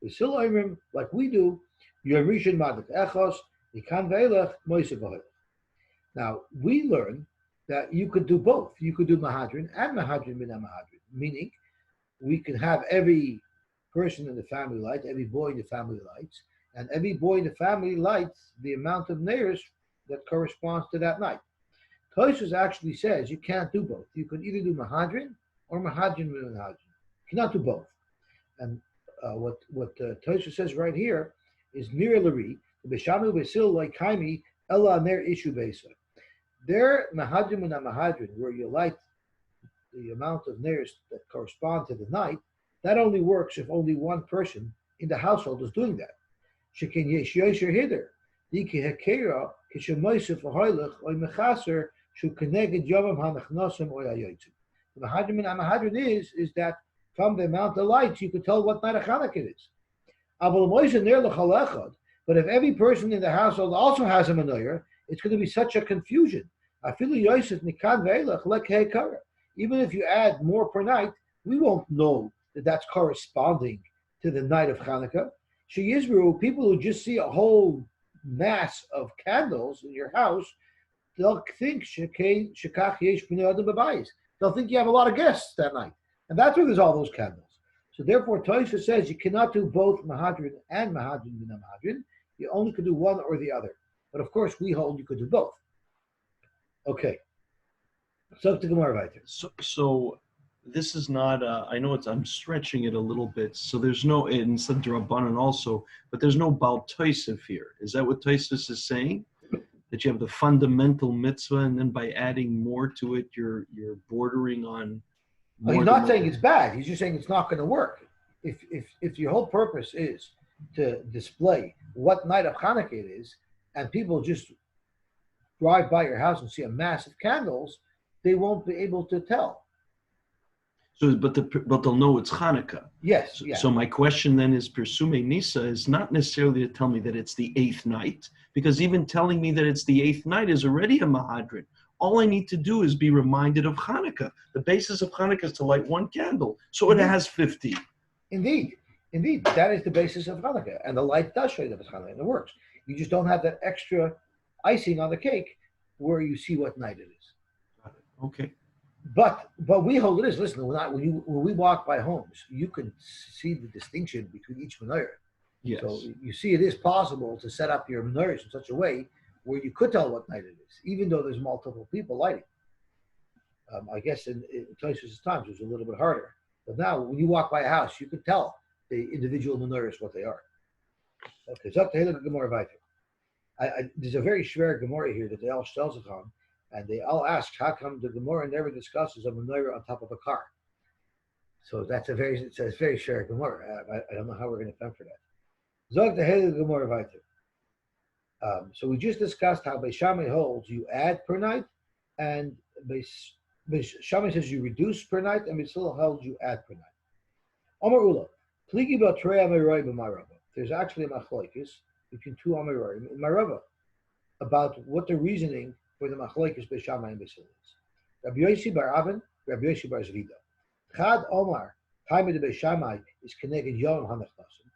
With Sil Oimrim, like we do, Yom Rishon Madlik Echos, now, we learn that you could do both. You could do Mahadrin and Mahadrin min Mahadrin, meaning we can have every person in the family light, every boy in the family lights, and every boy in the family lights the amount of neiros that corresponds to that night. Tosfos actually says you can't do both. You can either do Mahadrin or Mahadrin min Mahadrin. You cannot do both. And what Tosfos says right here is Nir Lari, B'Shamu B'Sil like Kaimi Ella Ner Ishu Besa. There, Mahadrim and Mahadrin, where you light the amount of neiros that correspond to the night, that only works if only one person in the household is doing that. Shekin Yesh Yosher Hider, Diki Hekera, Kishemoisef Ahoylech, Oy Mechaser, Shu Keneged Yomam Hanachnosem Oy Ayotzim. The Mahadrim and Mahadrin is that from the amount of lights you can tell what night of Chanukah it is. But if every person in the household also has a menorah, it's going to be such a confusion. Even if you add more per night, we won't know that that's corresponding to the night of Chanukah. People who just see a whole mass of candles in your house, they'll think they'll think you have a lot of guests that night. And that's where there's all those candles. So therefore, Tosfos says you cannot do both Mahadrin and Mahadrin min Mahadrin. You only could do one or the other. But of course, we hold you could do both. Okay. So to Gemara weiter. So this is not. I know I'm stretching it a little bit. So there's no instead of Rabbanan also, but there's no Baal Tosef here. Is that what Tosfos is saying? That you have the fundamental mitzvah, and then by adding more to it, you're bordering on. Well, he's not saying it's bad. He's just saying it's not going to work. If your whole purpose is to display what night of Chanukah it is, and people just drive by your house and see a mass of candles, they won't be able to tell. So, but they'll know it's Chanukah. Yes. So my question then is, Persume Nisa is not necessarily to tell me that it's the 8th night, because even telling me that it's the 8th night is already a Mahadrin. All I need to do is be reminded of Chanukah. The basis of Chanukah is to light one candle, so it has 50. Indeed, that is the basis of Chanukah, and the light does show you that it's Chanukah, and it works. You just don't have that extra icing on the cake where you see what night it is. Okay. But we hold it is. Listen, when we walk by homes, you can see the distinction between each menorah. Yes. So you see, it is possible to set up your menorahs in such a way where you could tell what night it is, even though there's multiple people lighting. I guess in Tosfos' times it was a little bit harder. But now, when you walk by a house, you can tell the individual menorahs what they are. Okay, so there's a very schwer Gemara here that they all stelz on, and they all ask, how come the Gemara never discusses a menorah on top of a car? So it's a very schwer Gemara. I don't know how we're going to come for that. Zog the Heilige Gemara weiter. So we just discussed how Beishamai holds you add per night, and Beishamai says you reduce per night, and Beisil holds you add per night. Amar Ula, Pligi B'Trei Amiroi B'Marava. There's actually a machlokes between two Amiroim in Marava about what the reasoning for the machlokes Beishamai and Beisil is. Rabbi Yosy bar Avin, Rabbi Yosy bar Zvida. Chad Omar, Chaim de Beishamai is connected Yom Hanachnasim.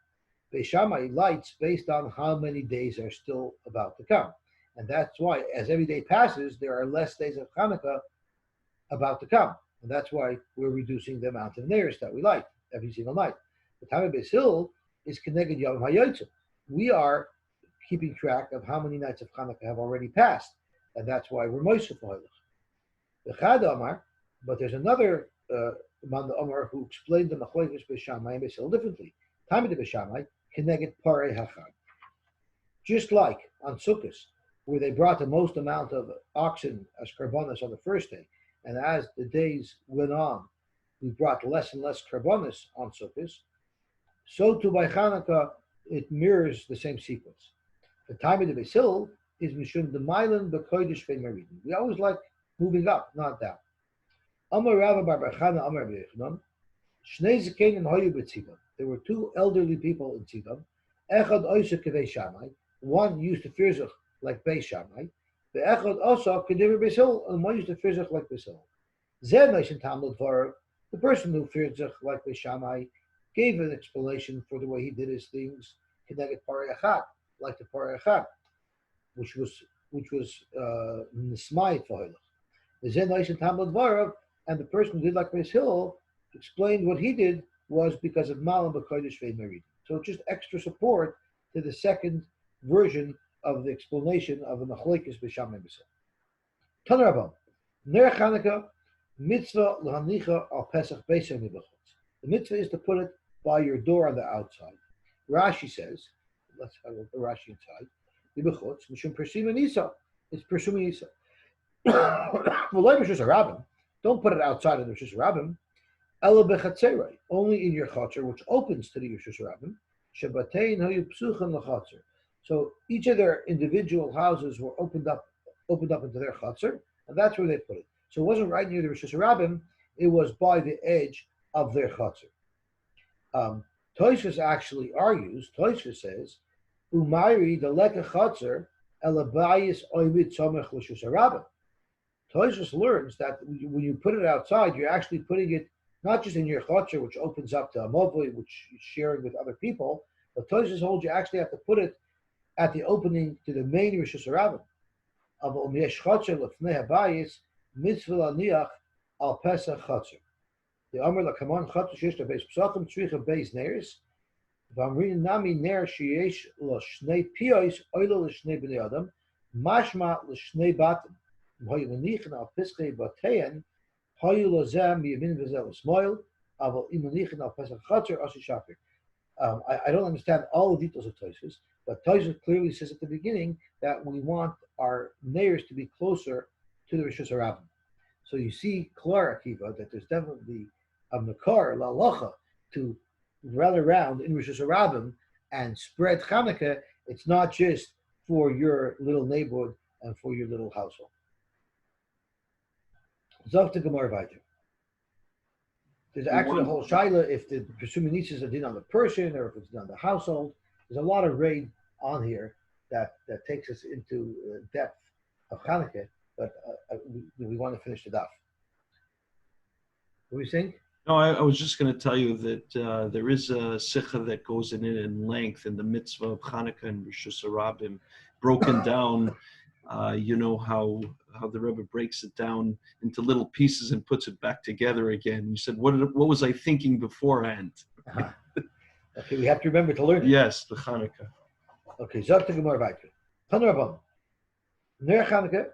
Beishamai lights based on how many days are still about to come. And that's why, as every day passes, there are less days of Chanukah about to come. And that's why we're reducing the amount of neiros that we light every single night. The time of Beisil is connected Yom HaYotzim. We are keeping track of how many nights of Chanukah have already passed. And that's why we're Moshe the Chad Omar, but there's another Man Omar who explained the Machlokes Beishamai and Beisil differently. Time of the Beishamai, Keneged Parei Hachag. Just like on Sukkot, where they brought the most amount of oxen as karbonos on the first day, and as the days went on, we brought less and less karbonos on Sukkot, so too by Chanukah, it mirrors the same sequence. The time of the Beisil is Mishum the Mailan B'Kodesh Vein Maridin. We always like moving up, not down. Amar Rava Bar Bar Chana Amar B'Yechanan, Shnei Zakenim Hayu b'Tzidam. There were two elderly people in Tzidam. Echad Oisa Kevei Shammai. One used to firzach like Beis Shammai. The Echad also Kediver Beis Hillel, and one used to firzach like Beis Hillel. Zeh Neishin Talmud Dvarav. The person who firzach like Beis Shammai gave an explanation for the way he did his things. Keneget Parei Echad, like the Parei Echad, which was Nismai for Hilach. The Zeh Neishin Talmud Dvarav, and the person who did like Beis Hillel explained what he did was because of Malam B'Kodesh Ve'Merid. So just extra support to the second version of the explanation of the Machlekes B'Shammai Beis Hillel. Taner Rabban, Ner Chanukah, mitzvah l'hanicha al Pesach Beisei Mibachutz. The mitzvah is to put it by your door on the outside. Rashi says, let's have a look at Rashi inside. Mibachutz, Mishum Persim Nisa. It's Persim Nisa. V'loi Rishus HaRabim. Don't put it outside of the Rishus HaRabim. Ela bechatzerei, only in your chatzar, which opens to the Rishus HaRabim. Shabbatein hayu psuchem l'chatzar. So each of their individual houses were opened up into their chatzar, and that's where they put it. So it wasn't right near the Rishus HaRabim; it was by the edge of their chatzar. Tosfos actually argues. Tosfos says, "Umayri the leka chatzar elabayis oivit somech l'Rishus HaRabim." Tosfos learns that when you put it outside, you're actually putting it not just in your chatzar, which opens up to a mobile, which you're sharing with other people, but Tosfos holds you actually have to put it at the opening to the main Rishus HaRabim. Aval yesh chatzar lefnei habayis mitzvah laniach al pesach chatzar. The Amr lakaman chatzar sheyesh beis psachim tzricha beis neiros. V'amrin nami ner sheyesh lo shnei piyos oilo l'shnei bnei adam mashma l'shnei batim. Hoyu manichin al piskei batein. I don't understand all the details of Tosfos, but Tosfos clearly says at the beginning that we want our neighbors to be closer to the Rishus HaRabim. So you see, Klar Akiva, that there's definitely a Makar, La'alacha, to run around in Rishus HaRabim and spread Chanukah. It's not just for your little neighborhood and for your little household. Zolty Gemara Vayter. There's actually a whole shaila if the presuming niches are done on the person or if it's done on the household. There's a lot of raid on here that takes us into depth of Chanukah, but we want to finish the daf. What do you think? No, I was just going to tell you that there is a sikha that goes in length in the mitzvah of Chanukah and Rishus HaRabim, broken down. You know how the Rebbe breaks it down into little pieces and puts it back together again. You said, what was I thinking beforehand? Uh-huh. Okay, we have to remember to learn it. Yes, the Chanukah. Okay, Zolty Gemara Vayter. Taner Rabban. Ner Chanukah,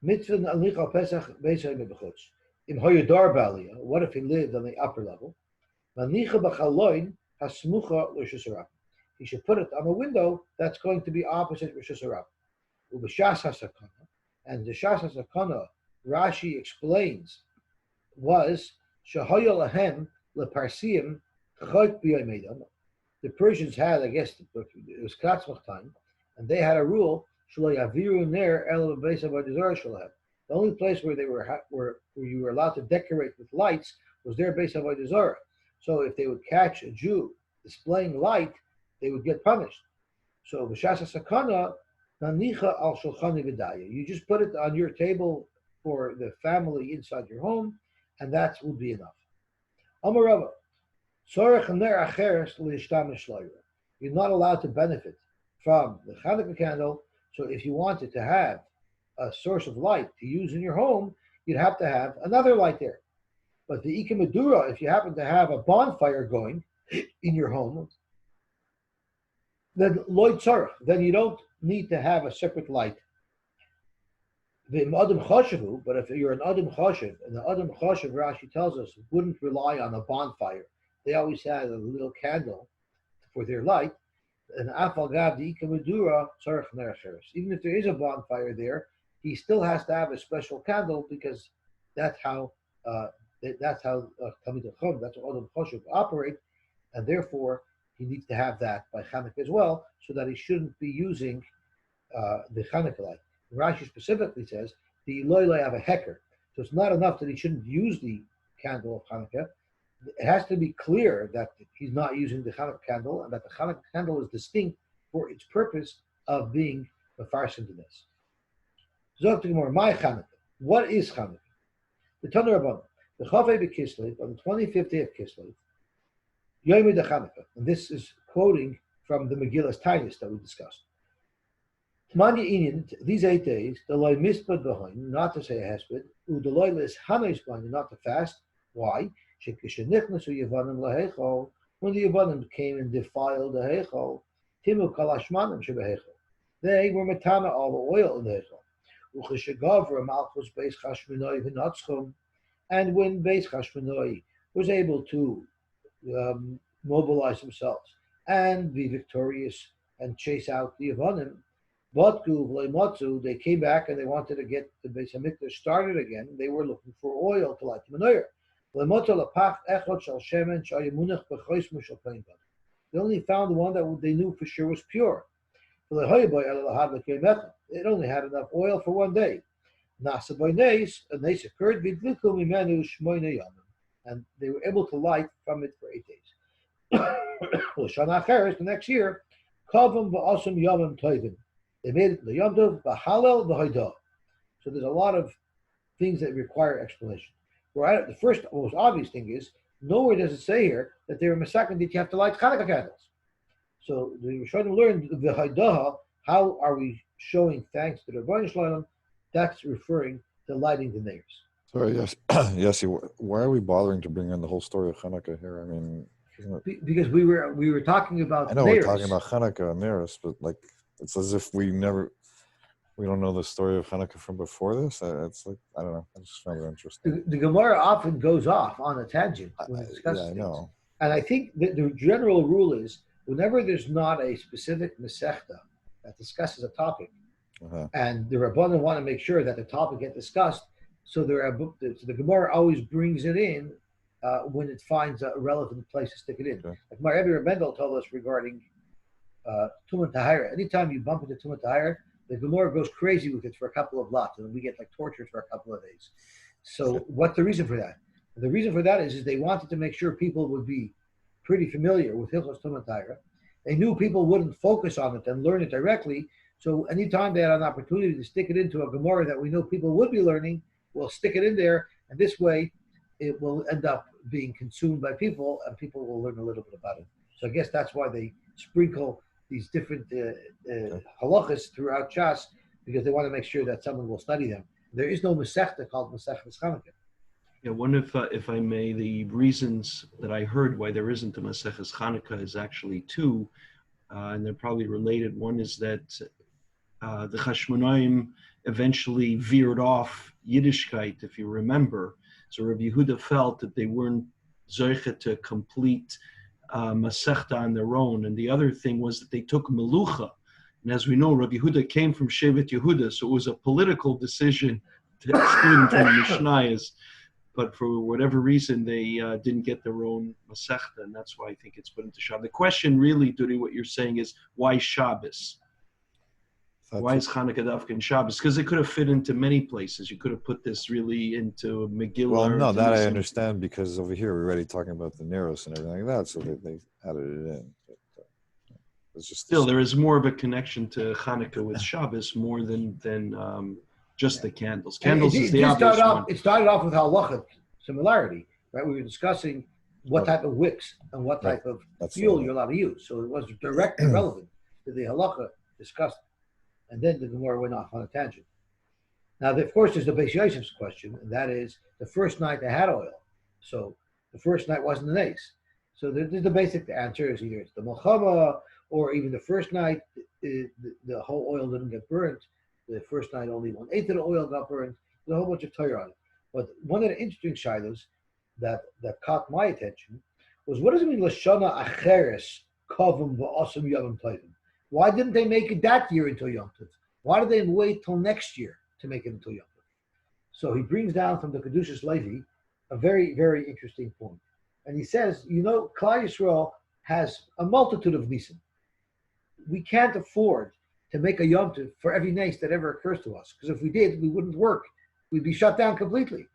mitzvah l'hanicha al Pesach Beisei Mibachutz. In Hoyadar Balia, what if he lived on the upper level? Manicha b'chaloin hasmucha l'Rishus HaRabim. He should put it on a window that's going to be opposite Rishus HaRabim. Ub'shas hasakana, and the shas hasakana, Rashi explains, was shahaya lahem leparsiim chayt b'yomedam. The Persians had, I guess, it was Kratzmach time, and they had a rule shlo yaviru ner el beis avodah zarah shalahem. The only place where where you were allowed to decorate with lights was their beis avodah zarah. So if they would catch a Jew displaying light, they would get punished. So b'shas hasakana. You just put it on your table for the family inside your home, and that would be enough. You're not allowed to benefit from the Chanukah candle, so if you wanted to have a source of light to use in your home, you'd have to have another light there. But the Ika Medura, if you happen to have a bonfire going in your home, then loy tzarech, then you don't need to have a separate light. But if you're an Adam Choshev, and the Adam Choshev, Rashi tells us, wouldn't rely on a bonfire. They always had a little candle for their light. And even if there is a bonfire there, he still has to have a special candle because that's how that's how Adam Choshev operate, and therefore he needs to have that by Chanukah as well, so that he shouldn't be using the Chanukah light. Rashi specifically says the Eloi have a hecker, so it's not enough that he shouldn't use the candle of Chanukah. it has to be clear that he's not using the Chanukah candle and that the Chanukah candle is distinct for its purpose of being the farsin to this. Zolty more, my Chanukah. What is Chanukah? The Tanur Rabban, the Chavei B'Kislev, on the 25th day of Kislev, Yom de Chanukah, and this is quoting from the Megillah's Tainus that we discussed. Tmanya Inyan, these 8 days, the loy mispad behind, not to say a hesped, the loy is hanais behind, not to fast. Why? When the Yavanim came and defiled the Heichal, Timu Kalashmanim Shebehechal. They were metana all the oil in the Heichal. And when Beis Chashmonai was able to mobilize themselves and be victorious and chase out the Yavanim, they came back and they wanted to get the Beis Hamikdash started again. They were looking for oil to light the menorah. They only found the one that they knew for sure was pure. It only had enough oil for 1 day. And they occurred, and they were able to light from it for 8 days. The next year, they made it the Yom Tov, B'Halel, B'Hodah. So there's a lot of things that require explanation. Right? The first, most obvious thing is, nowhere does it say here that they were Masakin that you have to light Chanukah candles. So we were trying to learn the Haidah, how are we showing thanks to the Rebbeinu Shalom? That's referring to lighting the neighbors. Sorry, yes, Yosy, why are we bothering to bring in the whole story of Chanukah here? I mean, because we were talking about. I know neighbors. we're talking about Chanukah and Neris, but like it's as if we don't know the story of Chanukah from before this. It's like I don't know. I just found it interesting. The Gemara often goes off on a tangent when it discusses I know. And I think that the general rule is whenever there's not a specific Masechta that discusses a topic, and the Rabbanan want to make sure that the topic gets discussed, so the Gemara always brings it in when it finds a relevant place to stick it in. Okay. Like my Rebbe Mendel told us regarding Tumat Tahira. Anytime you bump into Tumat Tahira, the Gemara goes crazy with it for a couple of lots, and we get like tortured for a couple of days. So what's the reason for that? The reason for that is they wanted to make sure people would be pretty familiar with Hilchos Tumat Tahira. They knew people wouldn't focus on it and learn it directly. So anytime they had an opportunity to stick it into a Gemara that we know people would be learning, we'll stick it in there, and this way it will end up being consumed by people, and people will learn a little bit about it. So I guess that's why they sprinkle these different halachas throughout Shas, because they want to make sure that someone will study them. There is no Masechta called Masechtas Chanukah. Yeah, one if I may, the reasons that I heard why there isn't a Maseches Chanukah is actually two, and they're probably related. One is that the Chashmonaim eventually veered off Yiddishkeit, if you remember. So Rabbi Yehuda felt that they weren't zoiche to complete Masechta on their own. And the other thing was that they took Melucha. And as we know, Rabbi Yehuda came from Shevet Yehuda, so it was a political decision to exclude him from the Mishnayos. But for whatever reason, they didn't get their own Masechta, and that's why I think it's put into Shabbos. The question really, Dudi, what you're saying is, why Shabbos? Why is Chanukah Dafka in Shabbos? Because it could have fit into many places. You could have put this really into Megillah. Well, no, that I understand, because over here we're already talking about the Neros and everything like that, so they added it in. But, it's just still, there is more of a connection to Chanukah with Shabbos more than just the candles. Candles is the obvious one. It started off with halachic similarity, right? We were discussing what type of wicks and what type of fuel you're allowed to use. So it was directly relevant to the halacha discussed. And then the Gemara went off on a tangent. Now, of course, there's the Beis Yosef's question, and that is the first night they had oil. So the first night wasn't an ace. So the basic answer is either it's the Melchama, or even the first night the whole oil didn't get burnt. The first night only 1/8 of the oil got burned. There's a whole bunch of Torah on it. But one of the interesting shilos that caught my attention was, what does it mean, Lashana Acheres Kavim V'Asam Yavim Tovim? Why didn't they make it that year until Yom Tov? Why did they wait till next year to make it until Yom Tov? So he brings down from the Kedushas Levi a very, very interesting point. And he says, Klal Yisrael has a multitude of Nisan. We can't afford to make a Yom Tov for every nace that ever occurs to us. Because if we did, we wouldn't work. We'd be shut down completely.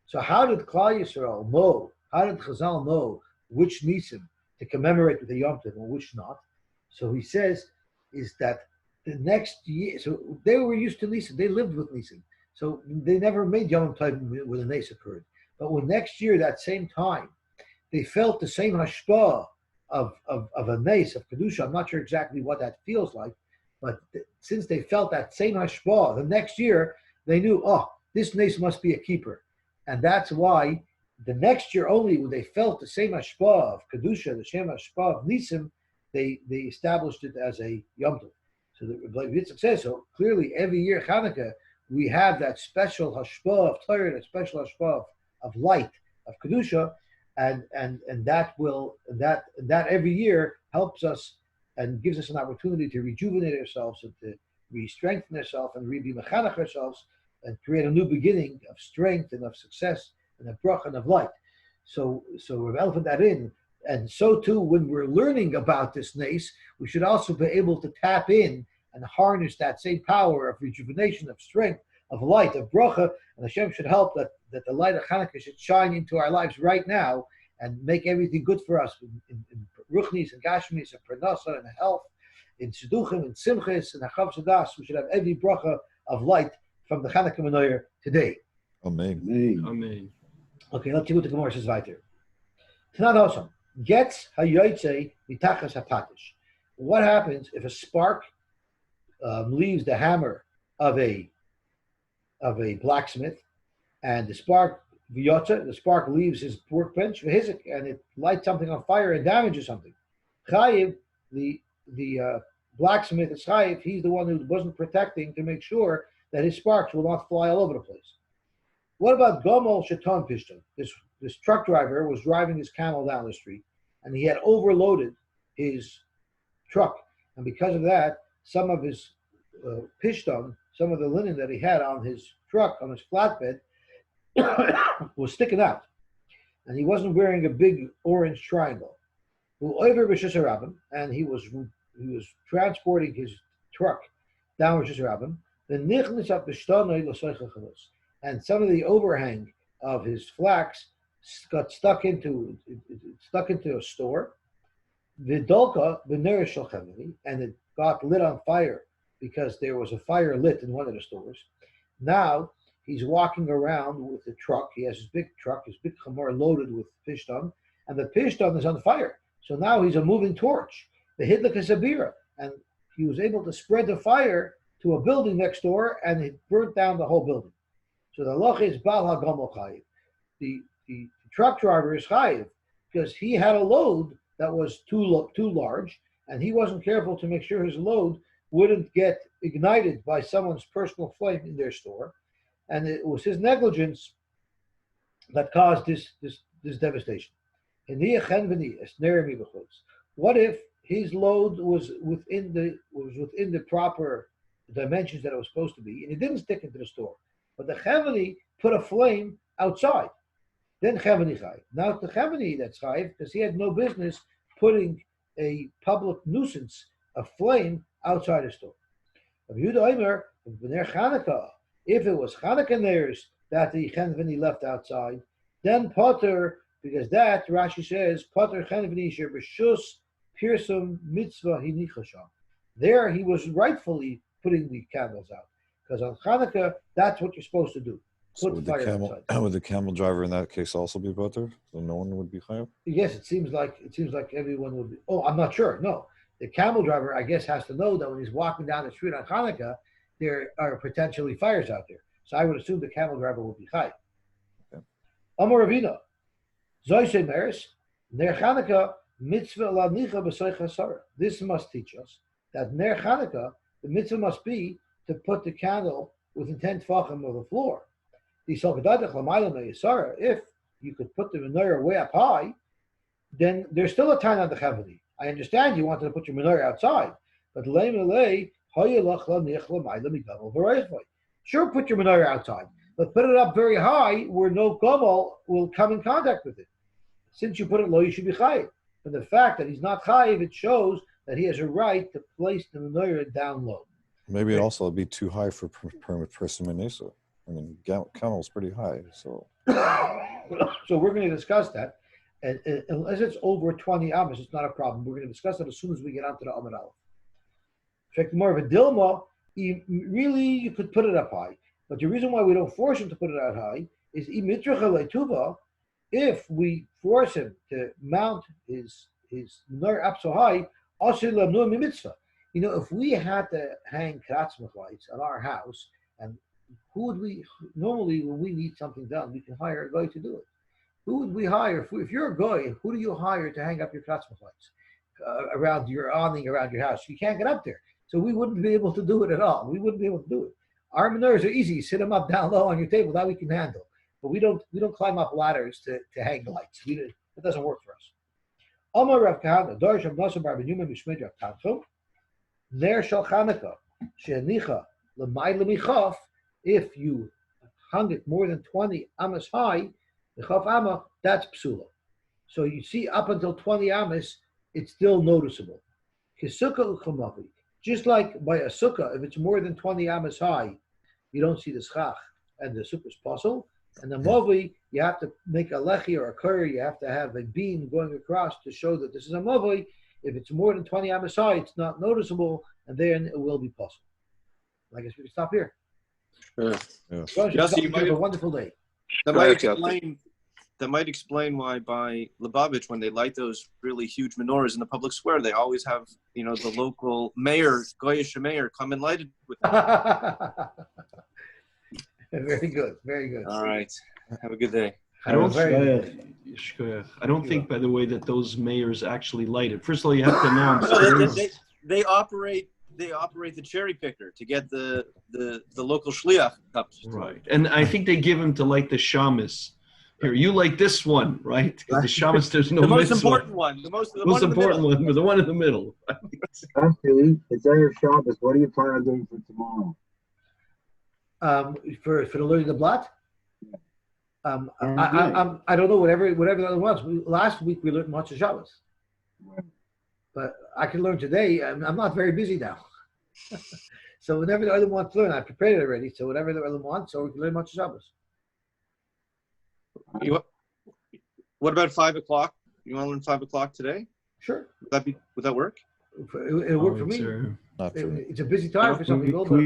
So how did Klal Yisrael know How did Chazal know which Nisim to commemorate with the Yom Tov and which not? So he says is that the next year, so they were used to Nisim, they lived with Nisim. So they never made Yom Tov when a Nes occurred. But when next year, that same time, they felt the same hashpah of a Nes, of Kedusha. I'm not sure exactly what that feels like, but since they felt that same hashpah, the next year, they knew, oh, this Nes must be a keeper. And that's why the next year only, when they felt the same hashpah of Kedusha, the same hashpah of Nisim, they established it as a Yom Tov. So like Yitzchak says, so clearly every year Chanukah, we have that special hashpah of Torah, that special hashpah of light, of Kedusha, and that every year helps us and gives us an opportunity to rejuvenate ourselves and to re-strengthen ourselves and be mechanech ourselves and create a new beginning of strength and of success and of bracha and of light. So we've elephant that in. And so too, when we're learning about this Nes, we should also be able to tap in and harness that same power of rejuvenation, of strength, of light, of bracha, and Hashem should help that the light of Chanukah should shine into our lives right now and make everything good for us in ruchnis and gashmis and pranasa and health, in shidduchim and simchis and achav sadas. We should have every bracha of light from the Chanukah Menorah today. Amen. Amen. Okay, let's see what the Gemara says weiter. Tanat Osam. Gets hayoytze mitachas hapatish. What happens if a spark leaves the hammer of a blacksmith, and the spark leaves his workbench and it lights something on fire and damages something? Chaim, the blacksmith is Chaim. He's the one who wasn't protecting to make sure that his sparks will not fly all over the place. What about Gomol Shaton Pishton? This truck driver was driving his camel down the street, and he had overloaded his truck. And because of that, some of his pishton, some of the linen that he had on his truck, on his flatbed, was sticking out. And he wasn't wearing a big orange triangle. And he was transporting his truck down Rosh Hashanah. And some of the overhang of his flax got stuck into a store. Vidolka b'ner, and it got lit on fire because there was a fire lit in one of the stores. Now he's walking around with the truck. He has his big truck, his big chamor loaded with pishton, and the pishton is on fire. So now he's a moving torch. The hidlik is a bira, and he was able to spread the fire to a building next door, and it burnt down the whole building. So the halacha is bal hagomel chayiv. The truck driver is chayiv because he had a load that was too large, and he wasn't careful to make sure his load wouldn't get ignited by someone's personal flame in their store, and it was his negligence that caused this devastation. What if his load was within the proper dimensions that it was supposed to be, and it didn't stick into the store, but the Chavani put a flame outside? Then Chavani Chayiv. Now the Chavani that's Chayiv because he had no business putting a public nuisance, a flame, outside the store. If it was Chanukah neirs that the Chavani left outside, then Potter, because that Rashi says Potter Chavani sher b'shus pirsum mitzvah hinichasham. There he was rightfully putting the candles out because on Chanukah that's what you're supposed to do. So would the camel driver in that case also be butter? So no one would be chayav? Yes, it seems like everyone would be. Oh, I'm not sure. No, the camel driver, I guess, has to know that when he's walking down the street on Hanukkah, there are potentially fires out there. So I would assume the camel driver would be chayav. Amar Ravina, Zoyshe Meres, Ner Chanukah mitzvah lanicha b'soich hasara. This must teach us that Ner Chanukah, the mitzvah must be to put the candle within 10 tefachim of the floor. If you could put the menorah way up high, then there's still a time on the Chavani. I understand you wanted to put your menorah outside, but sure, put your menorah outside, but put it up very high where no gomal will come in contact with it. Since you put it low, you should be chayiv. But the fact that he's not chayiv, it shows that he has a right to place the menorah down low. Maybe it also would be too high for permit person Menesa. I mean, Kamel's pretty high, so. So we're going to discuss that. And unless it's over 20 amas, it's not a problem. We're going to discuss that as soon as we get onto the Amud Aleph. In fact, more of a Dilma, you could put it up high. But the reason why we don't force him to put it out high is if we force him to mount his menorah up so high, if we had to hang kratzmach lights on our house, and who would we normally, when we need something done, we can hire a guy to do it. Who would we hire? If you're a guy, who do you hire to hang up your kratzmach lights around your awning around your house? You can't get up there, so we wouldn't be able to do it at all. We wouldn't be able to do it. Our menorahs are easy. You sit them up down low on your table. That we can handle. But we don't climb up ladders to hang the lights. It doesn't work for us. Amar Rav Kahana, Dor Shem Nasa Bar Benyumen Mishmei Rav Tanchum, Ner Shal Chanukah, She'anicha L'may L'michaf, if you hung it more than 20 amas high, the chaf amma, that's psula. So you see, up until 20 amas, it's still noticeable. Kisukah L'chamavi, just like by a sukkah, if it's more than 20 amas high, you don't see the schach and the sukkah's puzzle. And the mavli, you have to make a lechi or a curry. You have to have a beam going across to show that this is a mavli. If it's more than 20 amas high, it's not noticeable, and then it will be possible. I guess we can stop here. Yeah. Yosy, you might have a have, wonderful day. that might explain why by Lubavitch, when they light those really huge menorahs in the public square, they always have, the local mayor, Goyish mayor, come and light it with them. Very good, very good. All right. Have a good day. I don't Very think, by the way, that those mayors actually light it. First of all, you have to announce. No, they operate the cherry picker to get the local shliach cups. Right, and I think they give him to light the shamus. Here, you light this one, right? Because the shamus, there's no The most mitzvah. important one. The most important one, the one in the middle. Actually, it's Erev Shabbos. What do you plan on doing for tomorrow? For the learning the blot. I don't know whatever the other was. Last week we learned much of Shabbos, but I can learn today. I'm not very busy now, so whenever the other wants to learn, I prepared it already. So whatever the other wants, so we can learn much of Shabbos. What about 5 o'clock? You want to learn 5 o'clock today? Sure. Would that work? It'll work for me. Not for me. It's a busy time for some people. Could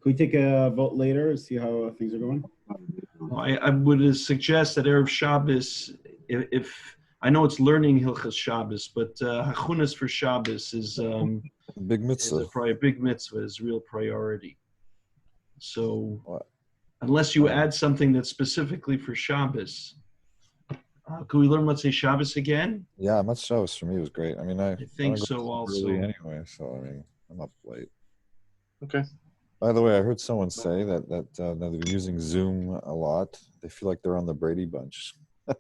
we take a vote later and see how things are going? I would suggest that Erev Shabbos, if I know it's learning Hilchas Shabbos, but Hachunas for Shabbos is Big mitzvah. probably a big mitzvah, is real priority. So unless you add something that's specifically for Shabbos, can we learn Motzei Shabbos again? Yeah, Motzei Shabbos for me was great. I mean, I think go so to bed also. early anyway, so I mean, I'm up late. Okay. By the way, I heard someone say that now they're using Zoom a lot. They feel like they're on the Brady Bunch. They're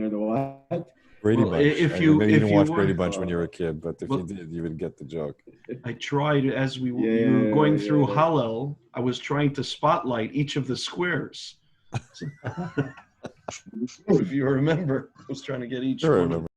the what? Brady Well, Bunch. if I you- mean, maybe you if didn't you watch were- Brady Bunch when you were a kid, but if Well- you did, you would get the joke. I tried as we were Yeah, going through yeah. Hallel. I was trying to spotlight each of the squares. If you remember, I was trying to get each Sure, I one. remember.